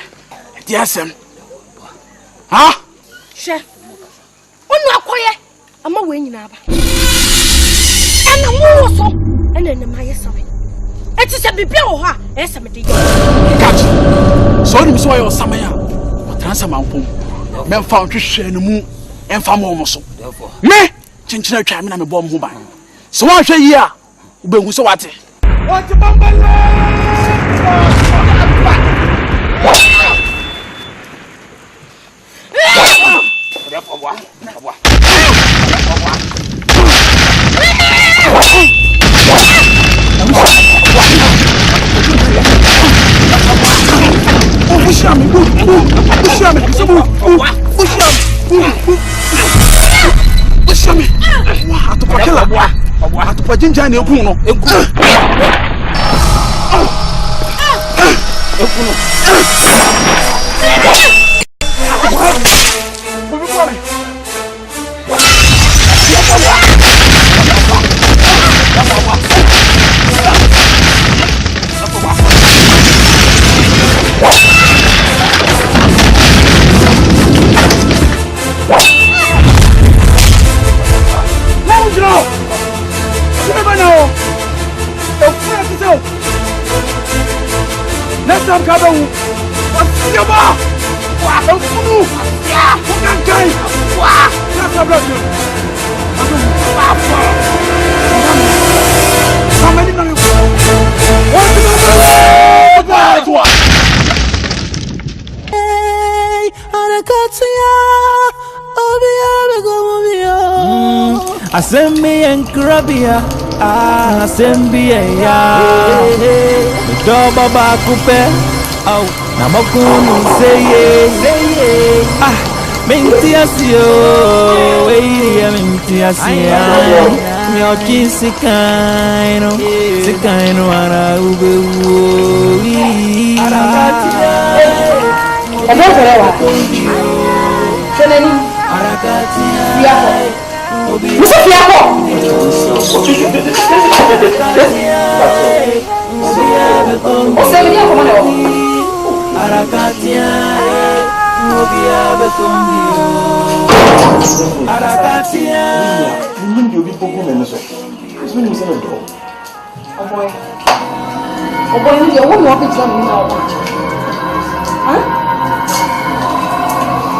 Speaker 11: Diasem. Ha?
Speaker 12: She. Onu akoye. Ama we nyina aba. Ana wo so. Ana na maye sawe. Eti se bibia wo ha. Esa me de.
Speaker 11: Kachi. So ni so yo samaya. Watransa mampom. Memfa ntwehwe no mu. Emfa mo so. Me chinchina twa me na me bom ho ban. So wa hwe yi a ubehu so wate. What bambala!
Speaker 13: Assemble and Caribbean, assemble ya. The double bakupe, oh, namakunu say mentiasio, mentiasia. Your kiss sikaino ara ube.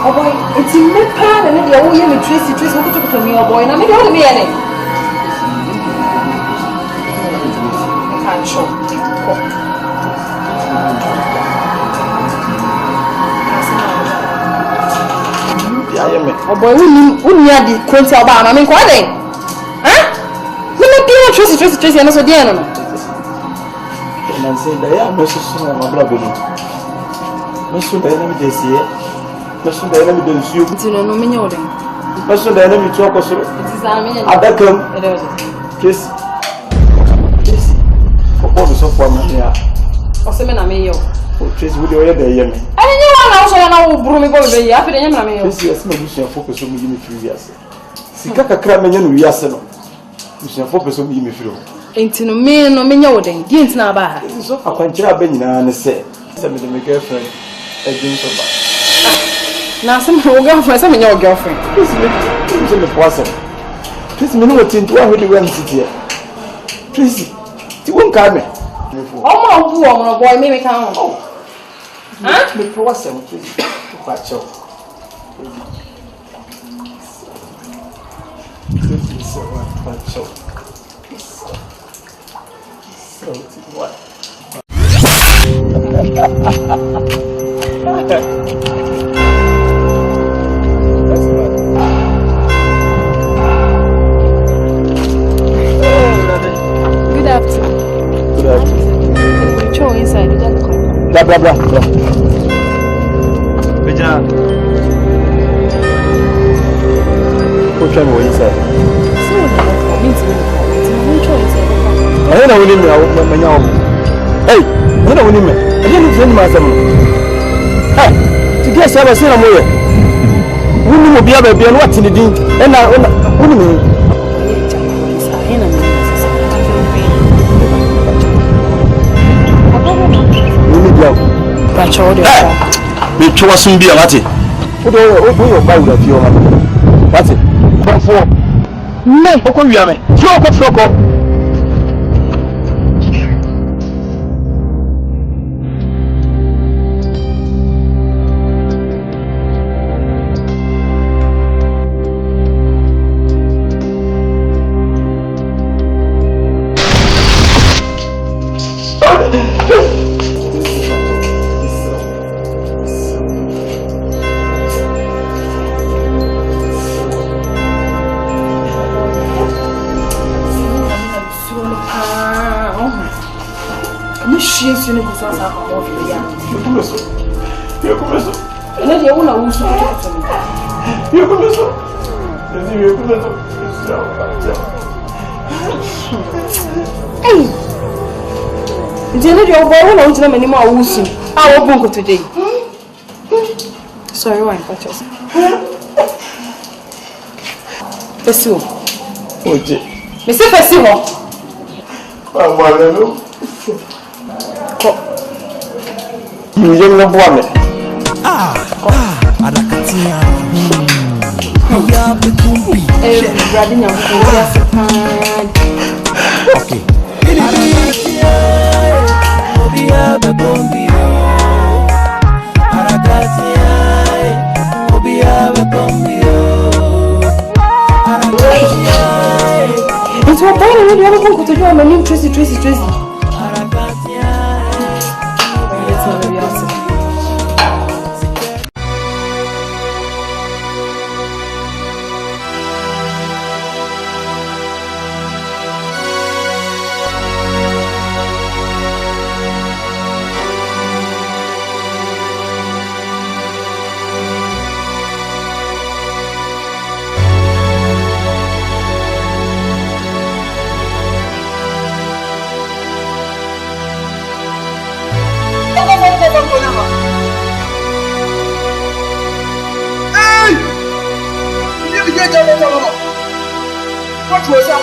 Speaker 10: Oh boy, it's in the pan and the old yellow Tracy what took to me, oh boy, and I made all the any. I can't show. Oh boy, wouldn't you have the Quincy Obama? I mean, quite a huh? You may be Tracy, and also Diana.
Speaker 1: And I'm saying, they are no so my brother. No sooner than they see it. Person the enemy don't see you. It's no minode. Person the enemy talk us. It is ADAKA. Kiss. For all the software man here.
Speaker 10: Or semen me yo.
Speaker 1: Trace with your head there, Yemi.
Speaker 10: I didn't know how to go away after the Yami.
Speaker 1: This is my mission focus on me 3 years. Sikaka Kramen, we are selling. Mission focus on me through. Ain't no me no minode. Didn't know about her. So I can't tell Benina and say, send me my girlfriend. I didn't so bad.
Speaker 10: Now, some girlfriend, some of your girlfriend.
Speaker 1: Please, me poison. Please, me know what to do. I will go and sit here. Please, you won't come.
Speaker 10: Oh, my boy, maybe come. Huh?
Speaker 1: Me poison, please. Watch out. Watch out. So, what?
Speaker 10: Good afternoon. Good afternoon. Show inside.
Speaker 1: Blah blah blah. Beja. Who came inside?
Speaker 10: So what means
Speaker 1: I don't know when you hey, you know when you I didn't send myself. Hey, to get some say more. Who will be able to be what in the din? And I
Speaker 3: Me twa some beer, Matty. What do you buy with your man? What's it? Come for me, Okom Yame. Floco.
Speaker 10: Today. Sorry, why purchase? Festival.
Speaker 3: Okay.
Speaker 10: Mr. Festival.
Speaker 3: You young number one.
Speaker 13: Adakatia. Okay.
Speaker 10: It's what time you have to do. My name Tracy.
Speaker 2: What was that?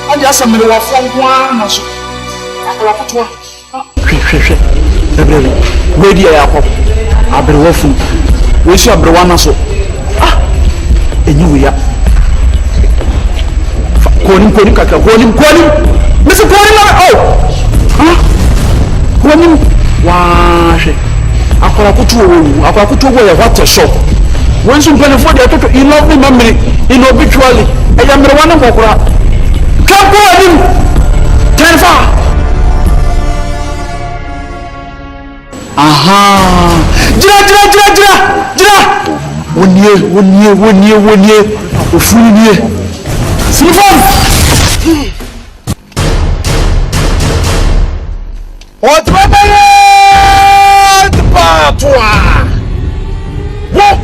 Speaker 11: I just a middle of one. Where do you have? I've been working. We shall be one so. And you are calling, Mr. Calling. Oh, calling. Wash. I what a shock. When some penny for the in lovely memory, in obitually, I am the one of Okra. Come for him! Tenfa! Aha! Jira! 1 year. A full year. Silver! What the part? What?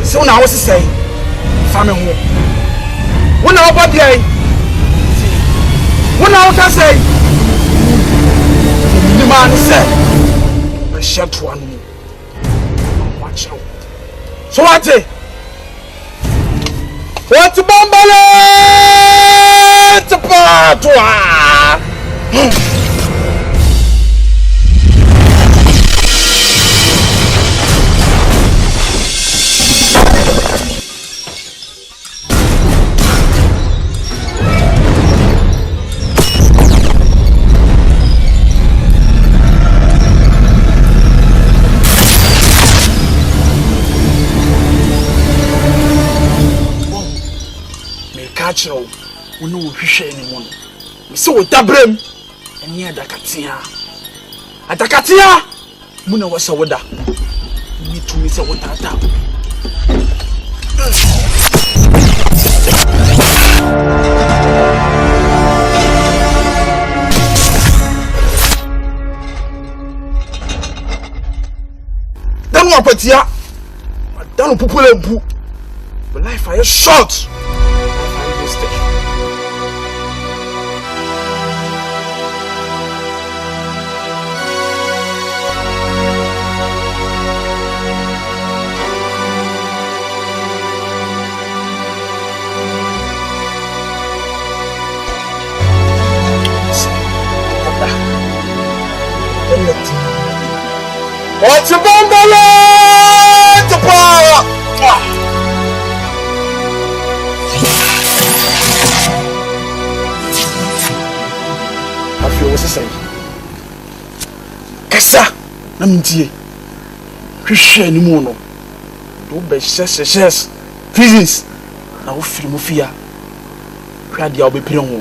Speaker 11: So now what's he say? Family. When our body, when our can say, the man said, I shall to one. Watch out. So what's it? What's the bambale? The part? Natural, we know we share anyone. We saw Dabrem and near Dakatia. At Dakatia, Muna was a water. We need to miss a water tap. apatia. Madam pupule mpu. But life is short. What's your bumble to power? I feel what's saying. Kessa, namtie. Hwehwe ni mu no. Do be shes prisons. Na wo firi mu fia. Hwa dia obepire ho.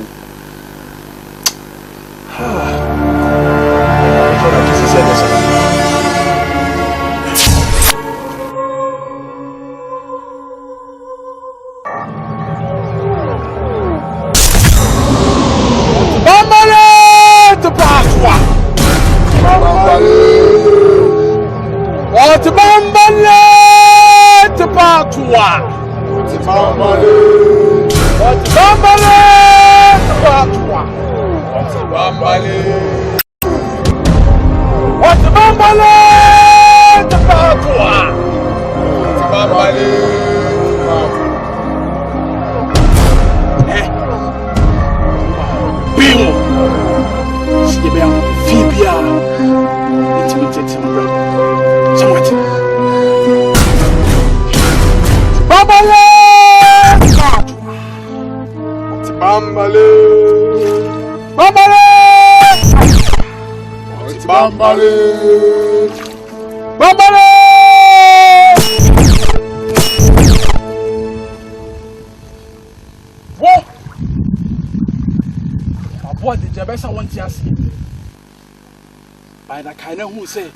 Speaker 11: Say,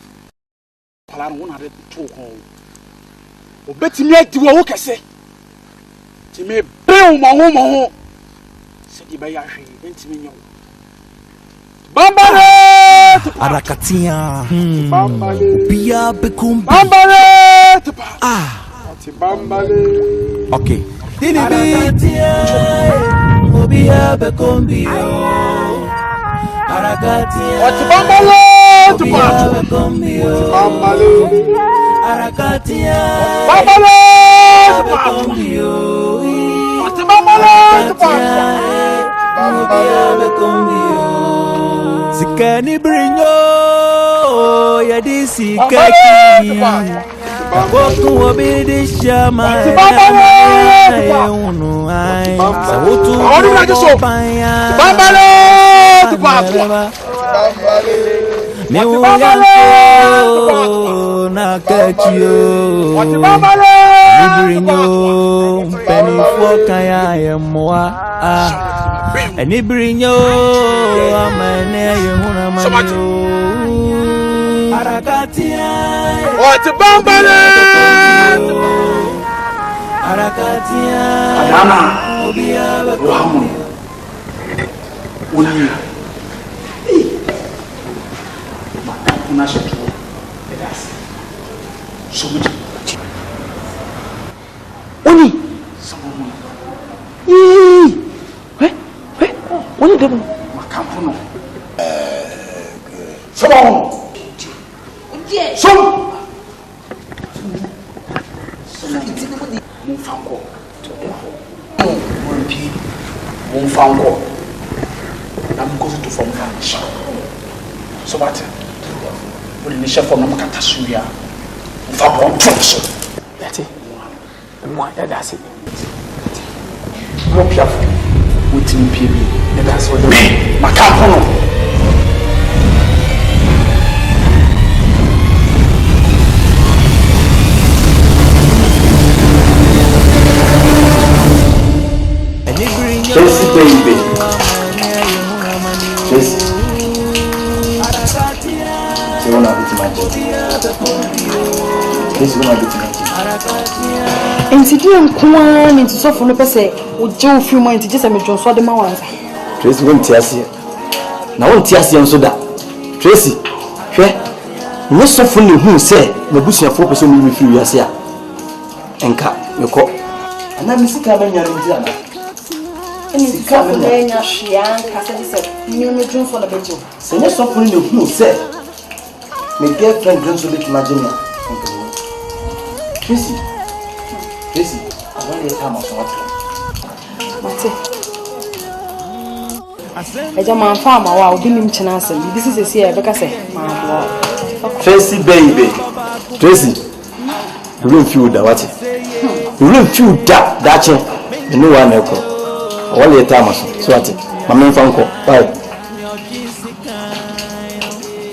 Speaker 11: Clara won't have to talk home. Or bet me at the walk, I say. To me, Bill, my home, said the Bayashi, and me. Bambale!
Speaker 13: Arakatia. Bia Becum.
Speaker 11: Bambale!
Speaker 13: Bambale. Okay. Bia Becum. Arakatia.
Speaker 11: What's Bambale?
Speaker 13: Arakatia Sikani brinyo yadisi kaki Boku wabidi shama ya unu ai Sahutu wabaya Me wo yanko na kachio Nibrinyo Penny for kaya yemwa Nibrinyo Amane yemuna manyo Arakatia
Speaker 11: What's a bambale?
Speaker 13: Arakatia
Speaker 11: Adama Wahamu Unaya Nasha tu pedaço. Somos Uni. Somos Uni demo. Macampo não. Somos. Som. Mumfango. Na mkozo tu from Ghana. So what? When the chef from Katasuya, Fabon Fox. That's it. And why that's it. Rope up with him, PB. And that's what me, my camp.
Speaker 1: Jesse, baby. Jesse. You wanna be magic. This wanna be magic.
Speaker 10: And to do and into so for no person would Joe few months just a major so the man. Tracy won't tear see. Now won't tear see so that Tracy.
Speaker 3: no so funny who say me busuafo pese me refi wiase a enka me ko ana me sika ba nya nti ana eni sika ba nya hwea nka se me me drum for na bejo se ne so funny who say me girlfriend drum so bit imagine Tracy I want to come on what
Speaker 10: Eja man farm wa obi nim china asem bi sisi sisi e beka se ma bo
Speaker 3: Tracy baby Tracy you don't feel that what you don't feel that che you know what na ko wale ya tama so what mama mfa nko bye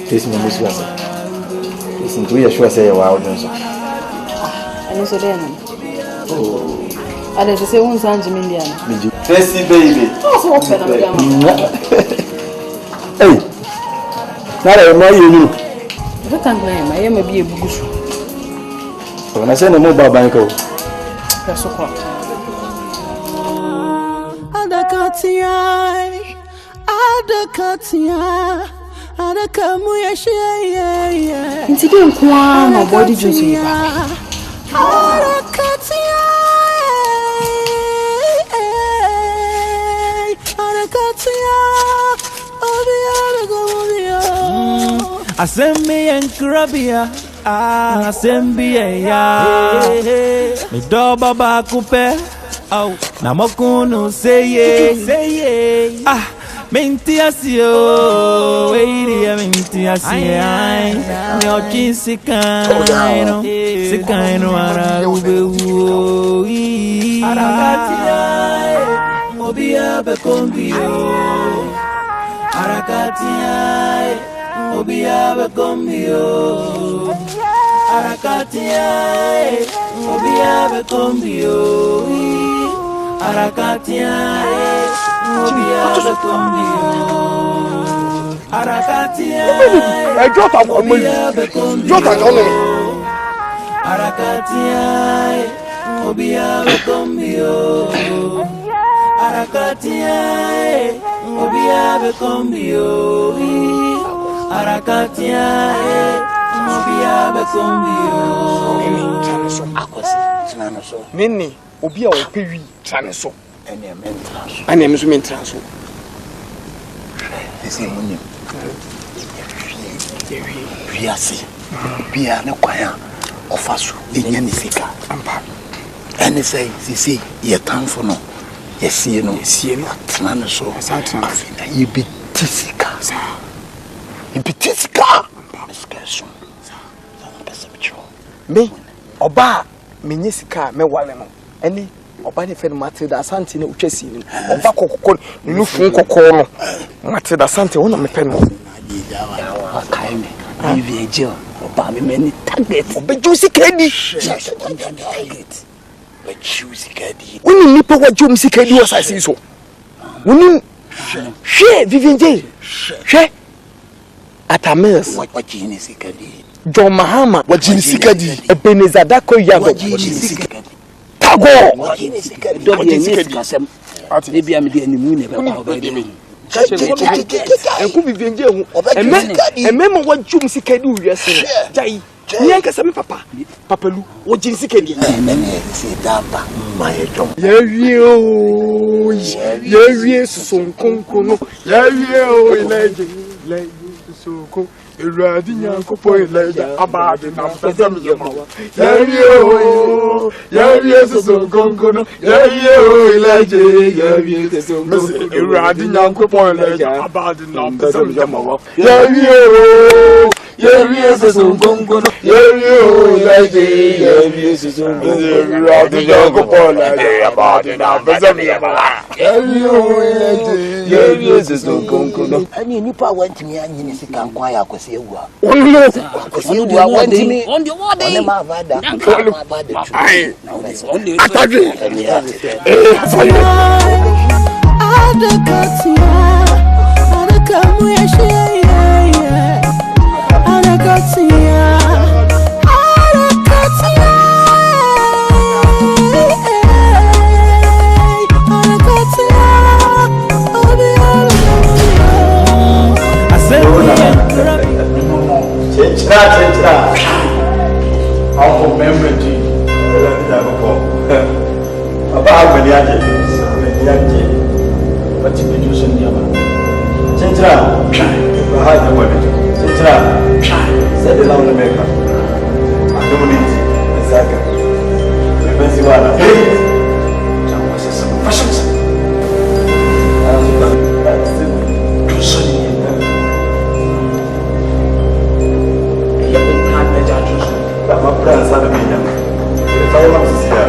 Speaker 3: Tracy mo musu asa Tracy ntu ya sure say wa odun so
Speaker 10: ani so dey na Ale se se un sanji mindiana
Speaker 3: Tracy baby
Speaker 10: so open na
Speaker 3: hey nara mo yenu
Speaker 10: the tank na ma ye ma bi ebugusu
Speaker 3: so na se no mo baba nko
Speaker 10: so kwa adaka mu ya sheye nti de nko na body juice
Speaker 13: Assemble and Caribbean, assemble ya. Me do baba coupe, oh, namokuno say ah, menti asio, menti asio. Me ochi sikaino, ara ube arakatia, obia bekombio, arakatia. Obia bekombio arakatia obia bekombio arakatia obia bekombio arakatia
Speaker 2: jota ko mo jota ko no
Speaker 13: arakatia obia bekombio arakatia obia bekombio Arakatia obia bekombio
Speaker 2: akosi tana so menni obia o pewi tane so ene mentra so ane meso mentra so ese munye wiase bia ne kwaya ofaso enya ne sika ampa ene sei sisi ye tanfo no ye sie no tana so afina yibi tisika Impitiska discussion perception me oba menye sika me wale no eni oba ne fe no Matilda Asante na utwasi ni oba kokoko nu fun kokko no Matilda Asante wona me pe no akai me ivi eje oba me many target oba juicy kedi target we juicy kedi woni nipa wa juicy kedi wo sase so woni hwe vivinje hwe Atames wajini sikadi John Mahama wajini sikadi Ebenezer Dako Yago wajini sikadi Tago wajini sikadi wajini sikadi kasem ebi amede animu ne be kwa obede enku bivenje hu emme mo wajum sikadi uwiase jai ni nkasa me papalu wajini sikadi emme se damba mayedo yewie susonkonko no yewie o ilaje Soko Eradi nyankopo eleja abade na mpeza mjemawa Yawie so gongono Yawie eleje Yawie so gongono Eradi nyankopo eleja abade na mpeza mjemawa Yawie so gongono Yawie eleje Yawie so gongono Eradi nyankopo eleja abade na mpeza mjemawa Yawie so gongono
Speaker 8: Ani nipa wantimi anyini sika nkwa ya kwese ewa.
Speaker 2: Kwese ewa wantimi.
Speaker 8: One ma vada.
Speaker 2: Ai. Atadwe.
Speaker 13: Adaka mu ya she adakatia
Speaker 1: ti ya ko baba agbeni aje
Speaker 11: But you do some yama.
Speaker 1: Centra, try. Hide the weapon. Centra, try. Set the lawn maker. Dominate. Exactly. Benson, hey.
Speaker 11: What's this? Fashion. Do something. You have had the judges.
Speaker 1: My friends are the million. If I want to see her.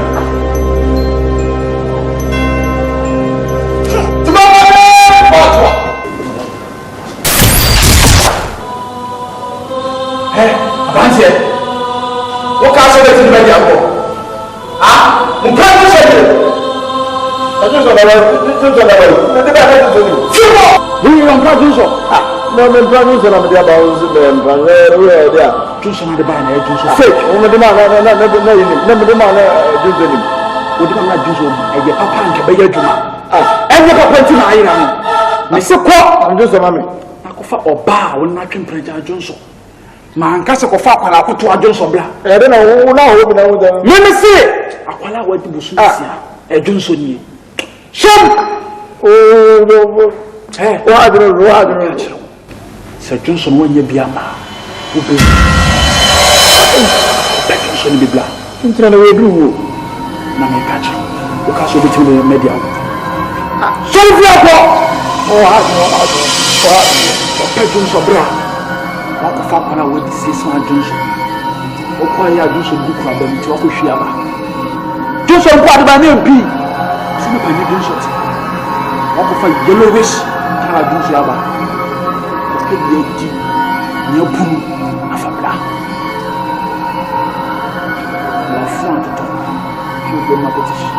Speaker 11: Hey, Asante. What can I say to the media? Ah, you can't say it. I just don't know. You don't do so.
Speaker 1: No, I'm producer. I'm the about there.
Speaker 11: Do some of the band. Do so.
Speaker 1: Fake. I'm the man. Never the man. Do the name.
Speaker 11: What do you not do so? I get papa and Kabaya Juma. And what happened to my Iran? Mr. Quack, I'm just a mammy. I go for a bar when I can print Johnson. Man, Cassa go far when I put to a Johnson Black.
Speaker 1: I don't know now.
Speaker 11: Let me see. I call out what the Bususia, a Johnson. Shut oh, hey, what Sir Johnson, when you be a man, who be that Johnson be black. Into the way blue. Now, I catch you. Because you'll be to the media. So, if you are oh, I Johnson Black. What the fuck when I went to see Swan Johnson? Oh, why are Johnson book for them to offer Shiaba? Johnson, what about name P? Some of my Johnson. What the fuck yellowish? Can I do Shiaba? What's the deep? Near Pum, Afabla. My friend, you will not petition.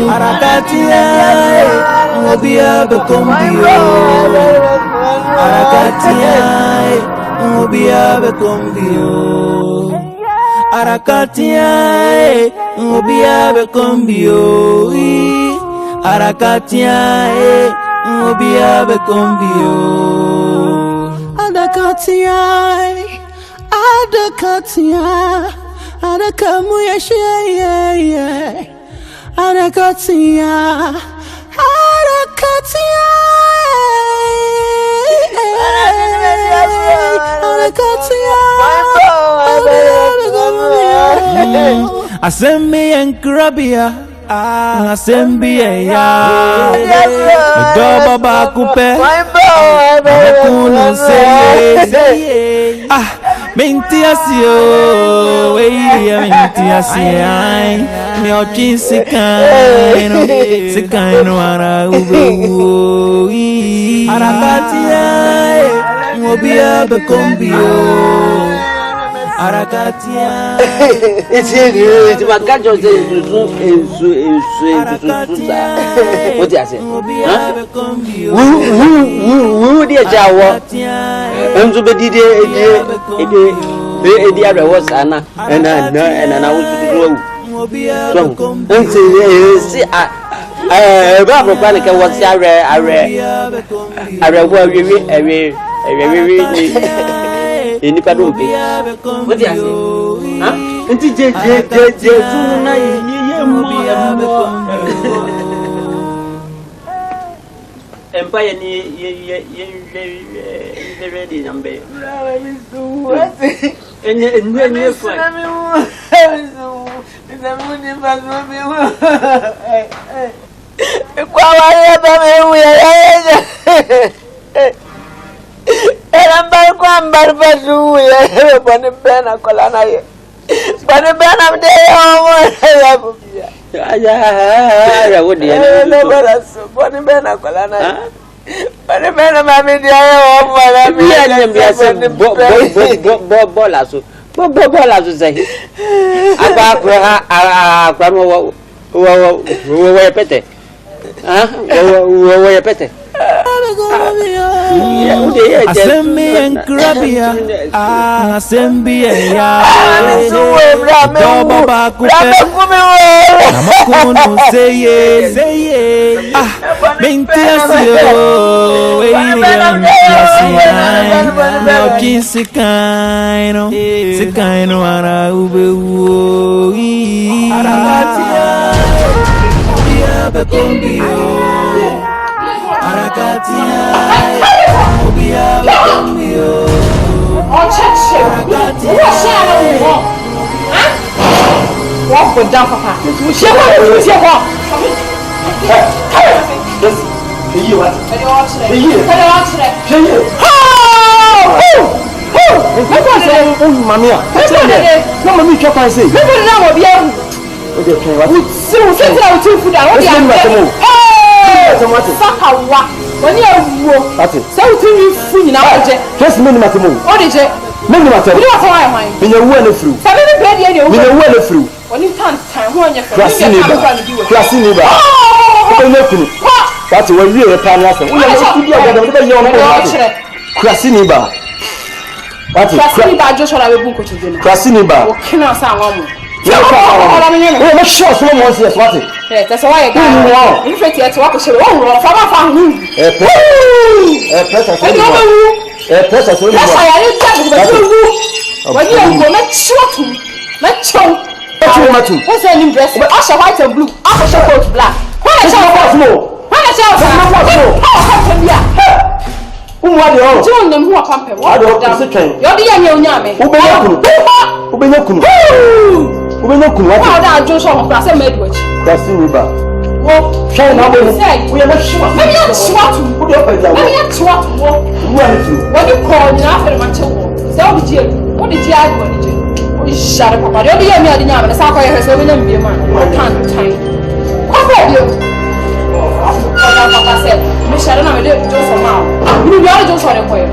Speaker 13: Arakatia, Mobia, Becombio. Arakatia, Mobia, Becombio. Arakatia, Mobia, Becombio. Arakatia, Mobia, Becombio. Arakatia, Adakatia. Adakamuya shaya, Adakatia, Adakatia, Adakatia. Asembi and Krabia, Asembi ya, Doba Bakupe, Kuno say, ah. Mentiasio, mentiasio, mi ochi sikaino ara ubu, arakatia, mobia bekombio, arakatia.
Speaker 7: It's what God just said. What do you say? Who did Jawa? And to be the other was Anna, and I want to go. See, I was ini padu be what you say huh enti je tunu na ye mo empire ni ye ready number enye fine
Speaker 6: kwa wale ba me era kwa mbarbazu ya bani bena kolana ye bani bena mde
Speaker 7: ya wodi ya
Speaker 6: no baraso bani bena kolana ye bani bena mami dia ya mara mi ya mbia se bola so sai akwa no wo pete wo pete
Speaker 13: Asembi and Krabia, Asembi ya, Baba Kuno say ye. Ah, Mintiasio, Wayne, Sikaino, Ara Ube, Arakatia, Becombio, Arakatia, Becombio.
Speaker 10: Walk with down, Papa.
Speaker 3: When you are
Speaker 10: when you can't time when you're
Speaker 3: classy neighbor. That's what we are planning. Classy neighbor. That's it. Classy neighbor. Just what I will book to do. Classy neighbor. Can I say one? I'm sure someone wants what it.
Speaker 10: That's why I got in fact, that's what I should all from when you go, let's show. What's your name dress? But Asha white and blue, Asha coat black. When I show more. When I show who are the old? Join them who are pumping. What are the train? You're the young yammy. Who be Joshua Class and Medwich. That's in River. Well, shine up and say, we are not sure. Maybe I'm swat to put up a job. Maybe I'm swat to walk. What you call me after my children? So, what did you add? What did you? Shut up, Papa. You'll be a million and a sack of her, so we don't be a man. I can't time. What are you? Papa said, Miss Sharon, I will do some now. You are just for the point.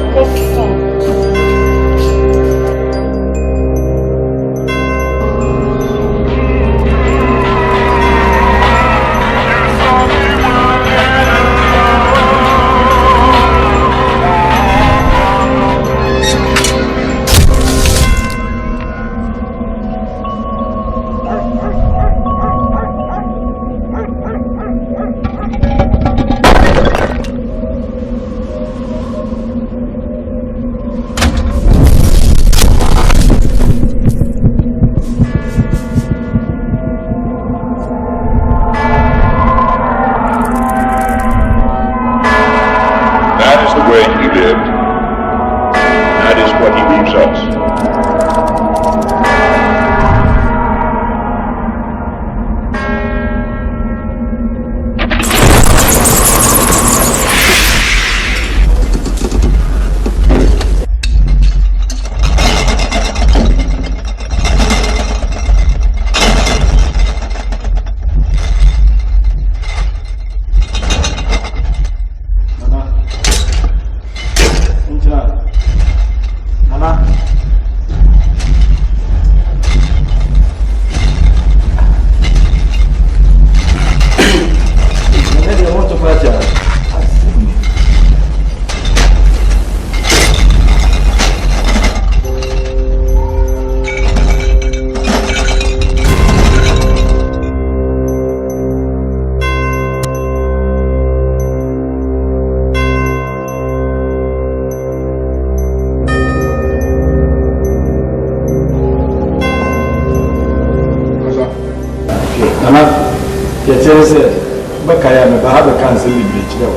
Speaker 1: Bakaya me ba ba kan sele bridge dawo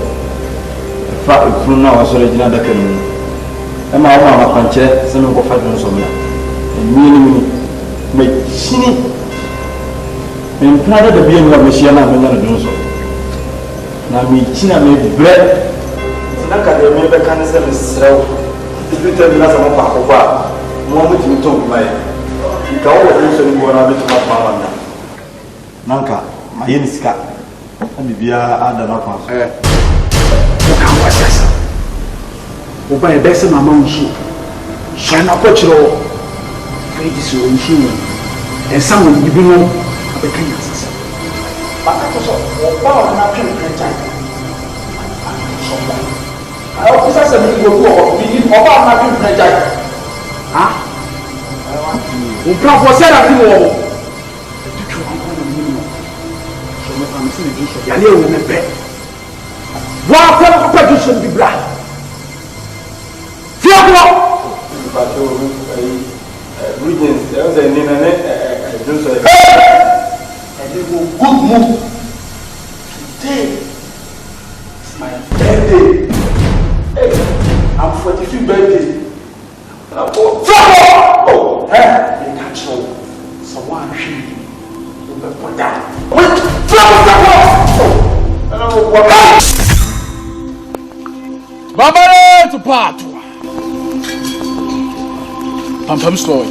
Speaker 1: fa ifunu na waso regina da kan mu e ma wa ma kwanche se me ko fa dun so mla ni me chini me plada da biye ngwa me shia na me na dun so na me china me bread na ka de me be kan se me sraw ibita na sa ma pa ko ba mo mu ti to mai ka wo dun so ni bona be to ma wanda nanka ma yeni sika ani bia ada na fa
Speaker 11: o ka wa sasa o ba e be se mama unsu so na ko chiro fe di so unsu e sa mo bibi no abe kan ya sasa ba ka to so o ba na twen kanta so ba a o sasa ni go ko o bi o ba na twen kanta ha I want to Umpra for said that you will. I'm saying this. You need to be better. What kind of petition be black? Fear what?
Speaker 1: Greetings. There was a name and
Speaker 3: Good move. Today is my birthday. Hey, I'm 42 birthday. Oh, hey, you can't show someone she will put down.
Speaker 11: Baba to part. I'm slow.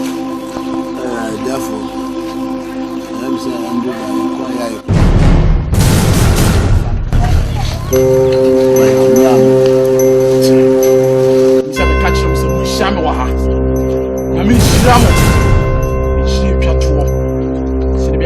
Speaker 8: Therefore, I'm saying I'm doing
Speaker 11: catch him some shamawa. I mean, Shamo. She cut to walk. See the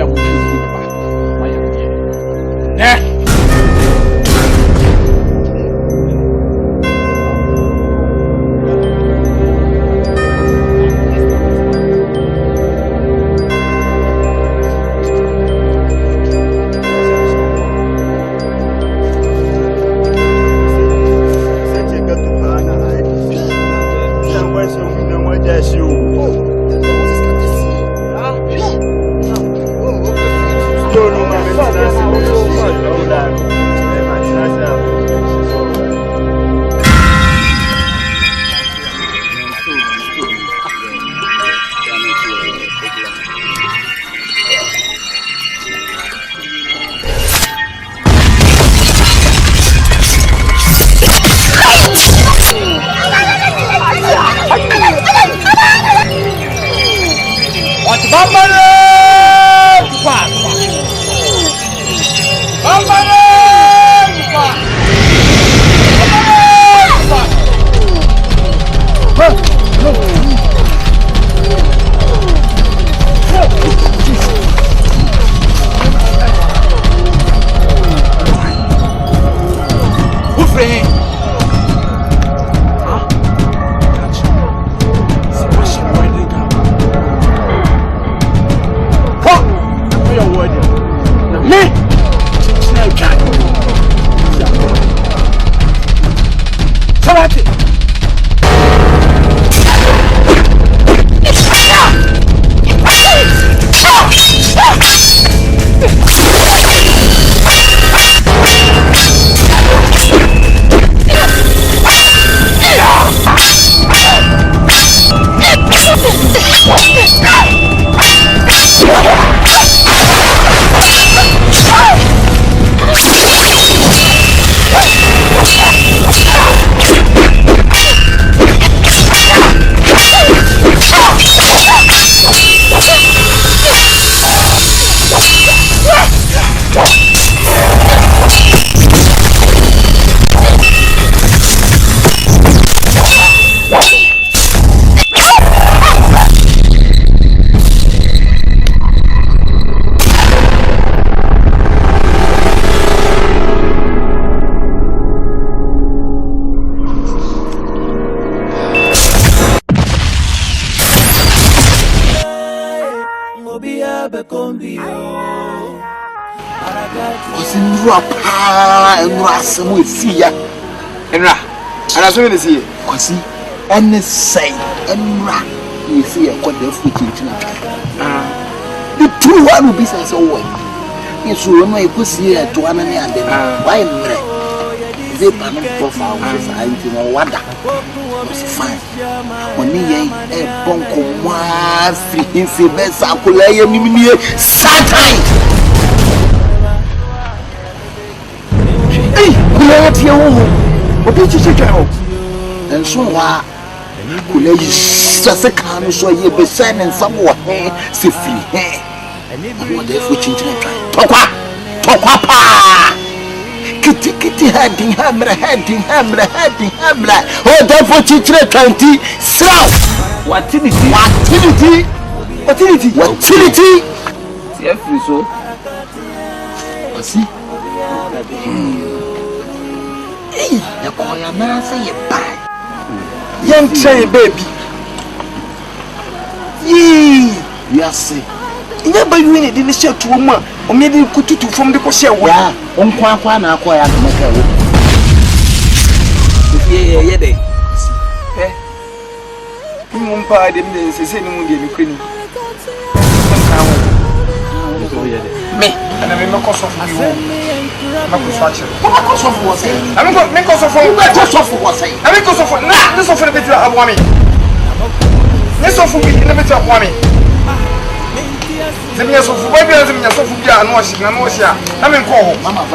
Speaker 8: Some with fear. And I saw this here. See, and the same, and you see a quarter of which the true one will be so away. Yes, you know, you could see it to one and then why they panel profile with I know what that was fine. When he a bonko, one free, if you best, I could lay a mini satire. What did you say? And so, could you just a can so you be sending somewhat safely? And what if we change it? Talk up, kitty heading hammer. Oh, therefore, teacher 20 south. What so? See? The boy, a man say you buy. Young train baby. Yes,
Speaker 2: never you need in the shirt to a woman, or maybe put you from the Cosia.
Speaker 8: Yeah, on Quana, Quaya,
Speaker 2: yeah, Mumpa didn't say anyone gave me. Me, and I'm not cost of my home. I'm going to make us of what's saying. I'm going to not this of a bit of one. This of me in the bit of one. The years of weapons and yourself, and washing and washing. I'm in call. Mamma,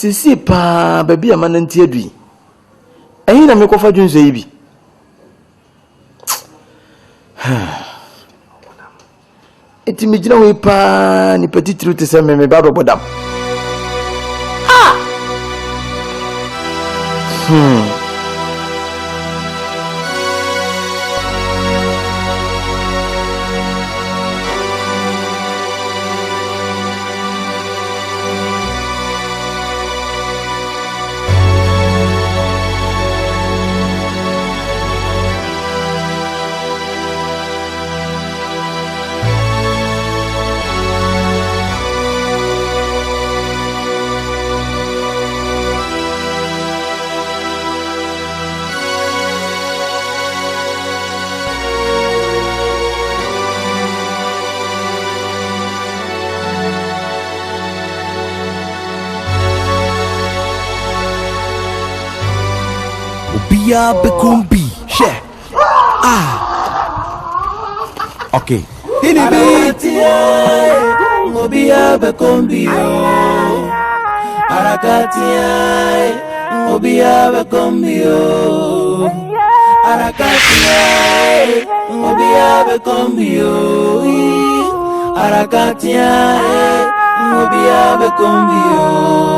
Speaker 3: Sisi pa baby amana ntie adui. Ehin na mekofa dwunzo yi bi. Eti me gina we pa ni petit truth te se me ba bodam.
Speaker 13: Bia bekumbi she okay
Speaker 6: Obia bekumbi Arakatia Obia bekumbi Arakatia Obia bekumbi Arakatia Obia bekumbi